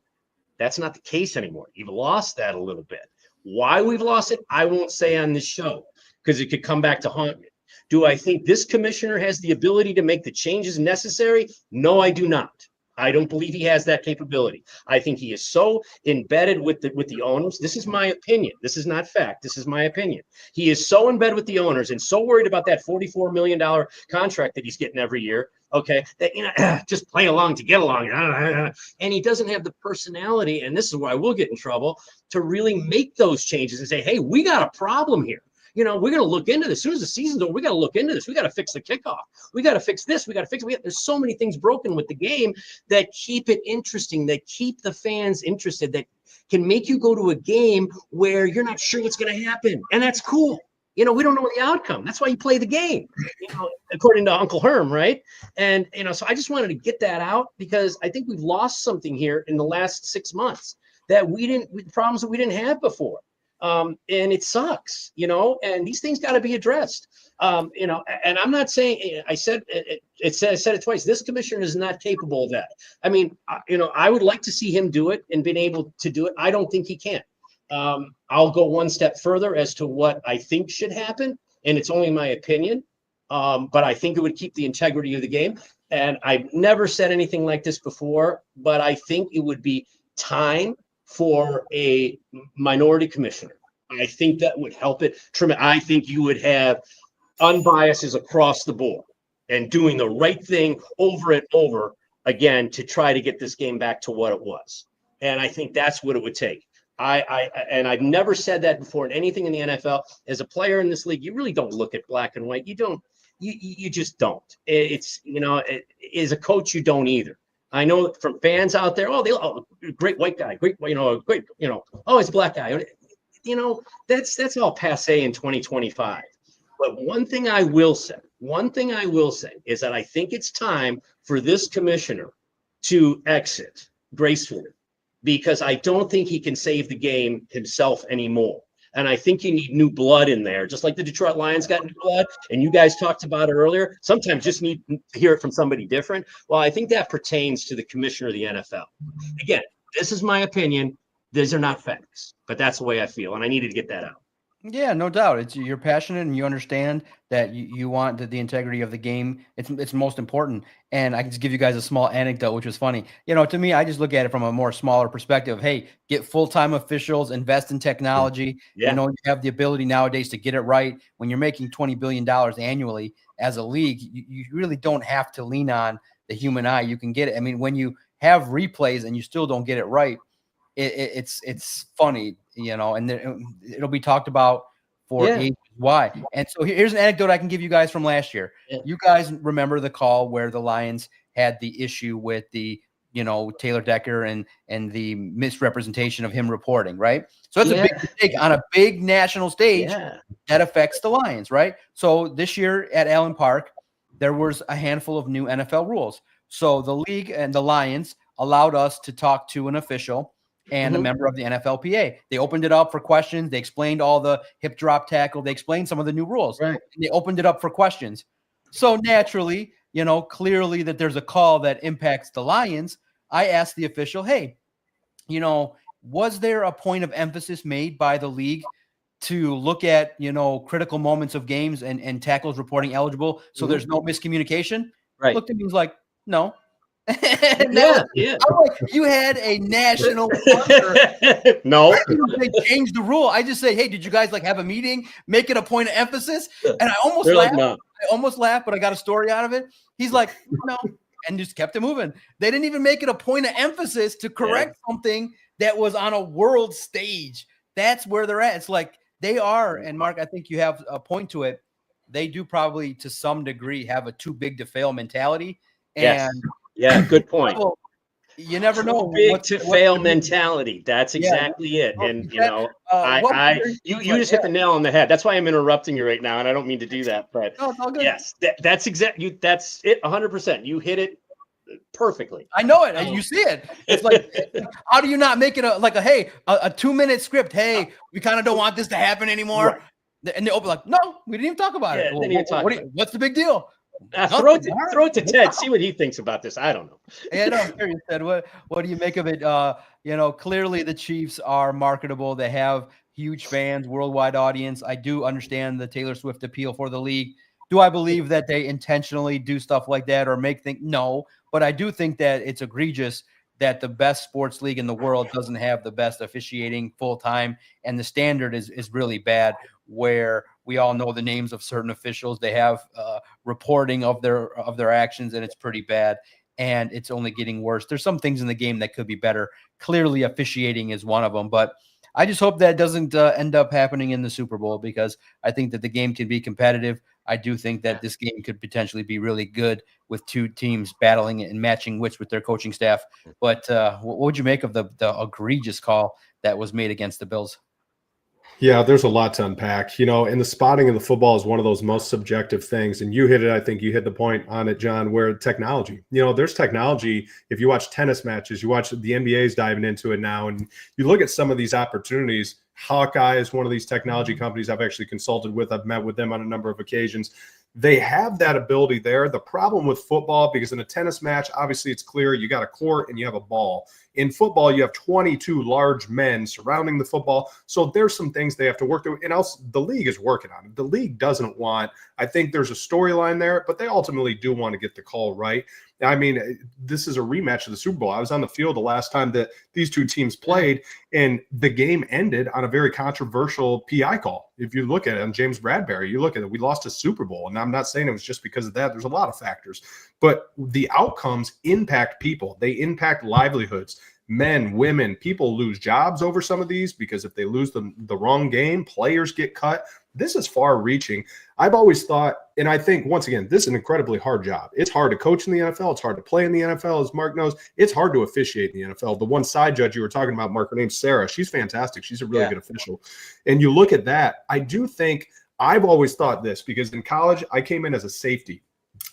That's not the case anymore. You've lost that a little bit. Why we've lost it, I won't say on this show, because it could come back to haunt me. Do I think this commissioner has the ability to make the changes necessary? No, I do not. I don't believe he has that capability. I think he is so embedded with the owners. This is my opinion. This is not fact. This is my opinion. He is so in bed with the owners and so worried about that $44 million contract that he's getting every year. Okay, that, you know, just play along to get along. And he doesn't have the personality, and this is where I will get in trouble, to really make those changes and say, hey, we got a problem here. You know, we're going to look into this. As soon as the season's over, we got to look into this. We got to fix the kickoff. We got to fix this. We got to fix it. There's so many things broken with the game that keep it interesting, that keep the fans interested, that can make you go to a game where you're not sure what's going to happen. And that's cool. You know, we don't know the outcome. That's why you play the game, you know, according to Uncle Herm, right? And, you know, so I just wanted to get that out because I think we've lost something here in the last 6 months that problems that we didn't have before. And it sucks, you know, and these things got to be addressed. You know, and I'm not saying, I said it twice. This commissioner is not capable of that. I mean, you know, I would like to see him do it and been able to do it. I don't think he can. I'll go one step further as to what I think should happen. And it's only my opinion. But I think it would keep the integrity of the game. And I've never said anything like this before, but I think it would be time for a minority commissioner. I think that would help it. I think you would have unbiases across the board and doing the right thing over and over again to try to get this game back to what it was. And I think that's what it would take. And I've never said that before in anything in the NFL. As a player in this league, you really don't look at black and white. You just don't. It's, you know, as a coach, you don't either. I know from fans out there, great white guy, great, you know, it's a black guy. You know, that's all passé in 2025. But one thing I will say is that I think it's time for this commissioner to exit gracefully, because I don't think he can save the game himself anymore. And I think you need new blood in there, just like the Detroit Lions got new blood. And you guys talked about it earlier. Sometimes just need to hear it from somebody different. Well, I think that pertains to the commissioner of the NFL. Again, this is my opinion. These are not facts, but that's the way I feel. And I needed to get that out. Yeah, no doubt. You're passionate and you understand that you want the integrity of the game. It's most important. And I can just give you guys a small anecdote, which was funny. You know, to me, I just look at it from a more smaller perspective. Hey, get full-time officials, invest in technology. Yeah. You know, you have the ability nowadays to get it right. When you're making $20 billion annually as a league, you really don't have to lean on the human eye. You can get it. I mean, when you have replays and you still don't get it right, it's funny, you know, and it'll be talked about for ages why. And so here's an anecdote I can give you guys from last year. Yeah. You guys remember the call where the Lions had the issue with the, you know, Taylor Decker and the misrepresentation of him reporting, right? So it's a big mistake on a big national stage that affects the Lions, right? So this year at Allen Park, there was a handful of new NFL rules. So the league and the Lions allowed us to talk to an official and a member of the NFLPA. They opened it up for questions. They explained all the hip drop tackle. They explained some of the new rules. Right. They opened it up for questions. So naturally, you know, clearly that there's a call that impacts the Lions. I asked the official, hey, you know, was there a point of emphasis made by the league to look at, critical moments of games and tackles reporting eligible. So there's no miscommunication. Right. Looked at me and was like, no. Yeah. I'm like, you had a national No. they changed the rule. I just say, hey, did you guys have a meeting, make it a point of emphasis? And I almost They're laughed. like, no. I almost laughed, but I got a story out of it. He's like, no, and just kept it moving. They didn't even make it a point of emphasis to correct something that was on a world stage. That's where they're at. It's like they are, and Mark, I think you have a point to it. They do probably to some degree have a too big to fail mentality. And yeah, good point. You never know. Big to fail mentality. That's exactly it. And you just hit the nail on the head. That's why I'm interrupting you right now, and I don't mean to do that. But yes, that's exactly that's it. 100%. You hit it perfectly. I know it. You see it. It's like, how do you not make it a 2-minute script? Hey, we kind of don't want this to happen anymore. Right. And they'll be like, no, we didn't even talk about it. What's the big deal? Throw it to Ted. See what he thinks about this. I don't know. Yeah, no, I'm curious, Ted. What do you make of it? Clearly the Chiefs are marketable. They have huge fans, worldwide audience. I do understand the Taylor Swift appeal for the league. Do I believe that they intentionally do stuff like that or make things? No, but I do think that it's egregious that the best sports league in the world doesn't have the best officiating full time, and the standard is really bad. Where we all know the names of certain officials, they have reporting of their actions, and it's pretty bad. And it's only getting worse. There's some things in the game that could be better. Clearly, officiating is one of them. But I just hope that doesn't end up happening in the Super Bowl, because I think that the game can be competitive. I do think that this game could potentially be really good with two teams battling and matching wits with their coaching staff. But what would you make of the egregious call that was made against the Bills? Yeah, there's a lot to unpack, and the spotting of the football is one of those most subjective things. And you hit it. I think you hit the point on it, John, where technology, there's technology. If you watch tennis matches, you watch the NBA's diving into it now, and you look at some of these opportunities. Hawkeye is one of these technology companies I've actually consulted with. I've met with them on a number of occasions. They have that ability there. The problem with football, because in a tennis match, obviously it's clear you got a court and you have a ball. In football, you have 22 large men surrounding the football. So there's some things they have to work through. And else the league is working on it. The league doesn't want, I think there's a storyline there, but they ultimately do want to get the call right. I mean, this is a rematch of the Super Bowl. I was on the field the last time that these two teams played, and the game ended on a very controversial PI call. If you look at it on James Bradbury, you look at it, we lost a Super Bowl. And I'm not saying it was just because of that. There's a lot of factors. But the outcomes impact people. They impact livelihoods. Men, women, people lose jobs over some of these because if they lose the wrong game, players get cut. This is far reaching. I've always thought, and I think, once again, this is an incredibly hard job. It's hard to coach in the NFL. It's hard to play in the NFL, as Mark knows. It's hard to officiate in the NFL. The one side judge you were talking about, Mark, her name's Sarah. She's fantastic. She's a really good official. And you look at that, I do think, I've always thought this, because in college, I came in as a safety.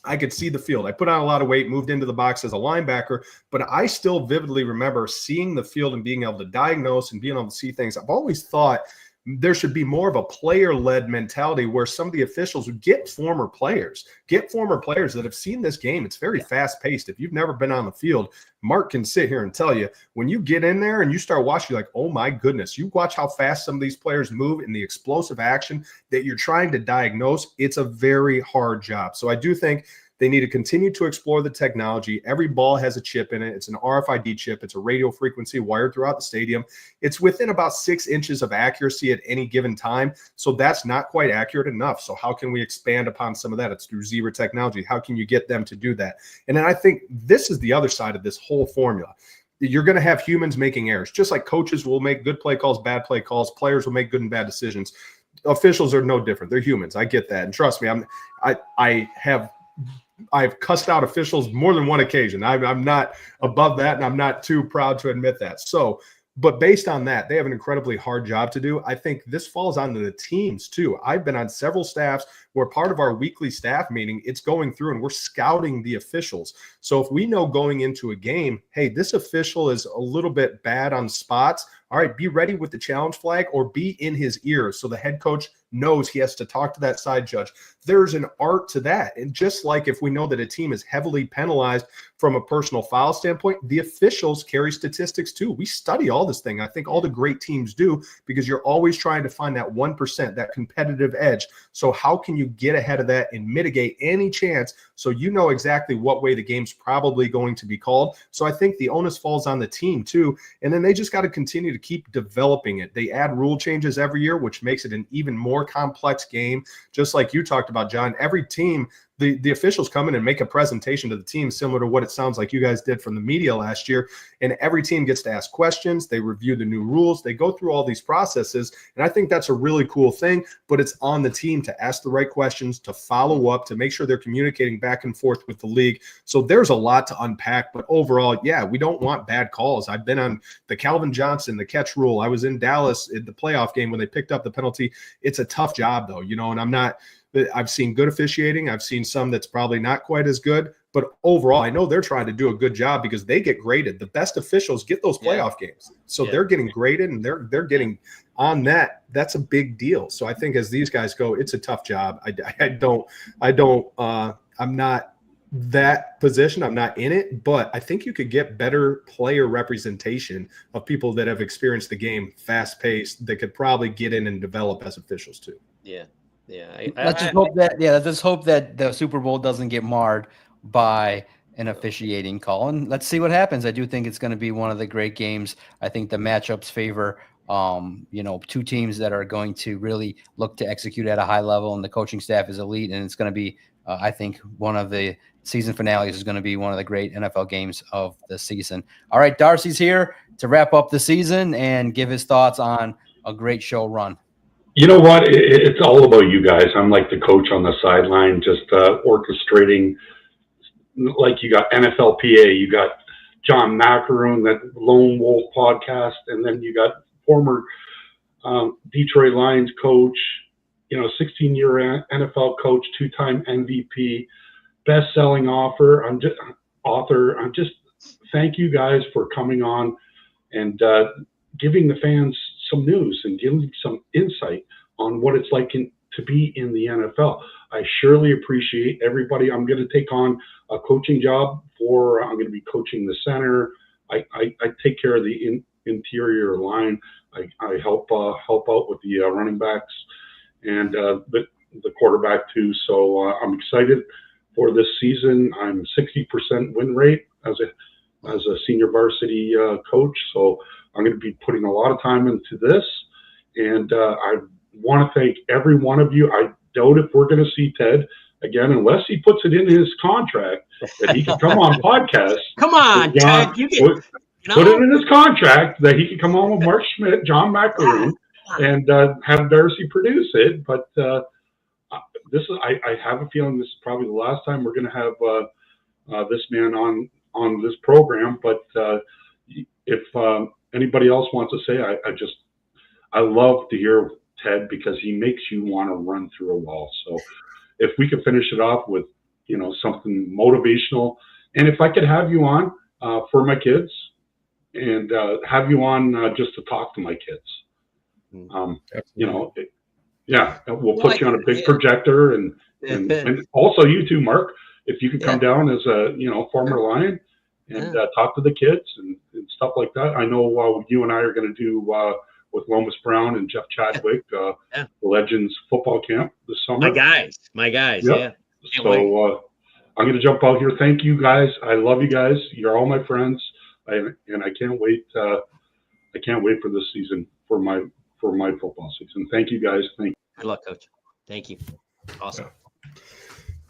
I could see the field. I put on a lot of weight, moved into the box as a linebacker, but I still vividly remember seeing the field and being able to diagnose and being able to see things. I've always thought there should be more of a player-led mentality where some of the officials would get former players that have seen this game. It's very fast-paced. If you've never been on the field, Mark can sit here and tell you, when you get in there and you start watching, you're like, oh my goodness, you watch how fast some of these players move and the explosive action that you're trying to diagnose. It's a very hard job. So I do think they need to continue to explore the technology. Every ball has a chip in it. It's an RFID chip. It's a radio frequency wired throughout the stadium. It's within about 6 inches of accuracy at any given time. So that's not quite accurate enough. So how can we expand upon some of that? It's through Zebra technology. How can you get them to do that? And then I think this is the other side of this whole formula. You're going to have humans making errors, just like coaches will make good play calls, bad play calls. Players will make good and bad decisions. Officials are no different. They're humans. I get that. And trust me, I've cussed out officials more than one occasion. I'm not above that, and I'm not too proud to admit that. So, but based on that, they have an incredibly hard job to do. I think this falls onto the teams too. I've been on several staffs where part of our weekly staff meeting, it's going through and we're scouting the officials. So if we know going into a game, hey, this official is a little bit bad on spots, all right, be ready with the challenge flag or be in his ear so the head coach knows he has to talk to that side judge. There's an art to that. And just like if we know that a team is heavily penalized from a personal foul standpoint, the officials carry statistics too. We study all this thing. I think all the great teams do, because you're always trying to find that 1%, that competitive edge. So how can you get ahead of that and mitigate any chance so you know exactly what way the game's probably going to be called? So I think the onus falls on the team too. And then they just got to continue to keep developing it. They add rule changes every year, which makes it an even more complex game. Just like you talked about, John, every team, the officials come in and make a presentation to the team similar to what it sounds like you guys did from the media last year. And every team gets to ask questions. They review the new rules. They go through all these processes. And I think that's a really cool thing, but it's on the team to ask the right questions, to follow up, to make sure they're communicating back and forth with the league. So there's a lot to unpack, but overall, yeah, we don't want bad calls. I've been on the Calvin Johnson, the catch rule. I was in Dallas in the playoff game when they picked up the penalty. It's a tough job though, and I've seen good officiating. I've seen some that's probably not quite as good, but overall, I know they're trying to do a good job because they get graded. The best officials get those playoff games. So they're getting graded and they're getting on that. That's a big deal. So I think as these guys go, it's a tough job. I'm not that position. I'm not in it, but I think you could get better player representation of people that have experienced the game fast paced that could probably get in and develop as officials too. Yeah. Let's just hope that the Super Bowl doesn't get marred by an officiating call, and let's see what happens. I do think it's going to be one of the great games. I think the matchups favor, two teams that are going to really look to execute at a high level, and the coaching staff is elite. And it's going to be, I think, one of the season finales is going to be one of the great NFL games of the season. All right, Darcy's here to wrap up the season and give his thoughts on a great show run. You know what? It's all about you guys. I'm like the coach on the sideline, just orchestrating. Like you got NFLPA, you got John Maakaron, that Lone Wolf podcast, and then you got former Detroit Lions coach, 16-year NFL coach, 2-time MVP, best-selling author. I'm just thank you guys for coming on and giving the fans some news and giving some insight on what it's like to be in the NFL. I surely appreciate everybody. I'm going to take on a coaching job I'm going to be coaching the center. I take care of the interior line. I help out with the running backs and the quarterback too. So I'm excited for this season. I'm 60% win rate as a senior varsity coach. So I'm going to be putting a lot of time into this, and I want to thank every one of you. I doubt if we're going to see Ted again, unless he puts it in his contract that he can come on podcasts. Come on, Ted. Put it in his contract that he can come on with Mark Schmidt, John Maakaron, and have Darcy produce it. But I have a feeling this is probably the last time we're going to have this man on this program. But if anybody else wants to say, I love to hear Ted because he makes you want to run through a wall. So if we could finish it off with, something motivational, and if I could have you on for my kids and have you on just to talk to my kids, we'll put you on a big projector and also you too, Mark, if you could come down as a, former Lion and talk to the kids and stuff like that. I know you and I are going to do with Lomas Brown and Jeff Chadwick, the Legends football camp this summer. My guys. Yep. Yeah. So I'm going to jump out here. Thank you guys. I love you guys. You're all my friends, and I can't wait. I can't wait for this season for my football season. Thank you guys. Thank you. Good luck, Coach. Thank you. Awesome.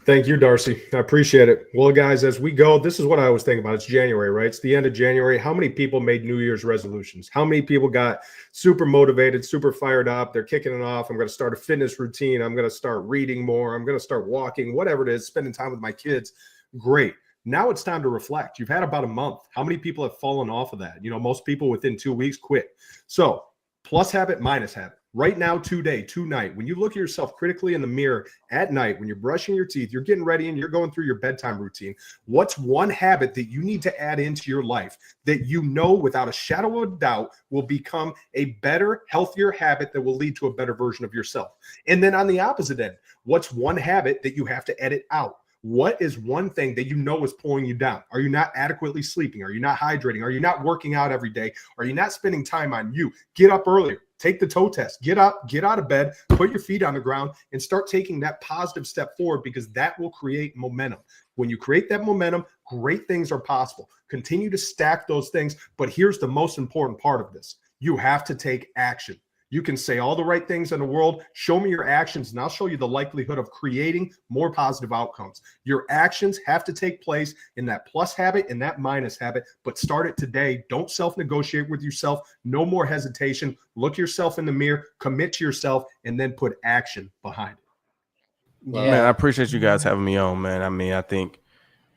Thank you, Darcy. I appreciate it. Well, guys, as we go, this is what I always think about. It's January, right? It's the end of January. How many people made New Year's resolutions? How many people got super motivated, super fired up? They're kicking it off. I'm going to start a fitness routine. I'm going to start reading more. I'm going to start walking, whatever it is, spending time with my kids. Great. Now it's time to reflect. You've had about a month. How many people have fallen off of that? Most people within 2 weeks quit. So plus habit, minus habit. right now, tonight, when you look at yourself critically in the mirror at night, when you're brushing your teeth, you're getting ready and you're going through your bedtime routine, what's one habit that you need to add into your life that you know without a shadow of a doubt will become a better, healthier habit that will lead to a better version of yourself? And then on the opposite end, what's one habit that you have to edit out? What is one thing that you know is pulling you down? Are you not adequately sleeping? Are you not hydrating? Are you not working out every day? Are you not spending time on you? Get up earlier. Take the toe test. Get up, get out of bed, put your feet on the ground, and start taking that positive step forward, because that will create momentum. When you create that momentum, great things are possible. Continue to stack those things. But here's the most important part of this. You have to take action. You can say all the right things in the world. Show me your actions, and I'll show you the likelihood of creating more positive outcomes. Your actions have to take place in that plus habit and that minus habit, but start it today. Don't self-negotiate with yourself. No more hesitation. Look yourself in the mirror, commit to yourself, and then put action behind it. Wow. Man, I appreciate you guys having me on, man. I mean, I think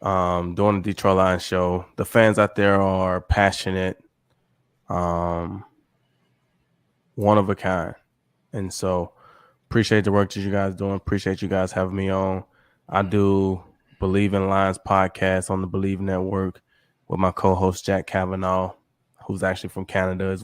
during the Detroit Lions show, the fans out there are passionate, one of a kind. And so appreciate the work that you guys doing. Appreciate you guys having me on. I do Believe in Lions podcast on the Believe Network with my co-host Jack Kavanaugh, who's actually from Canada as well.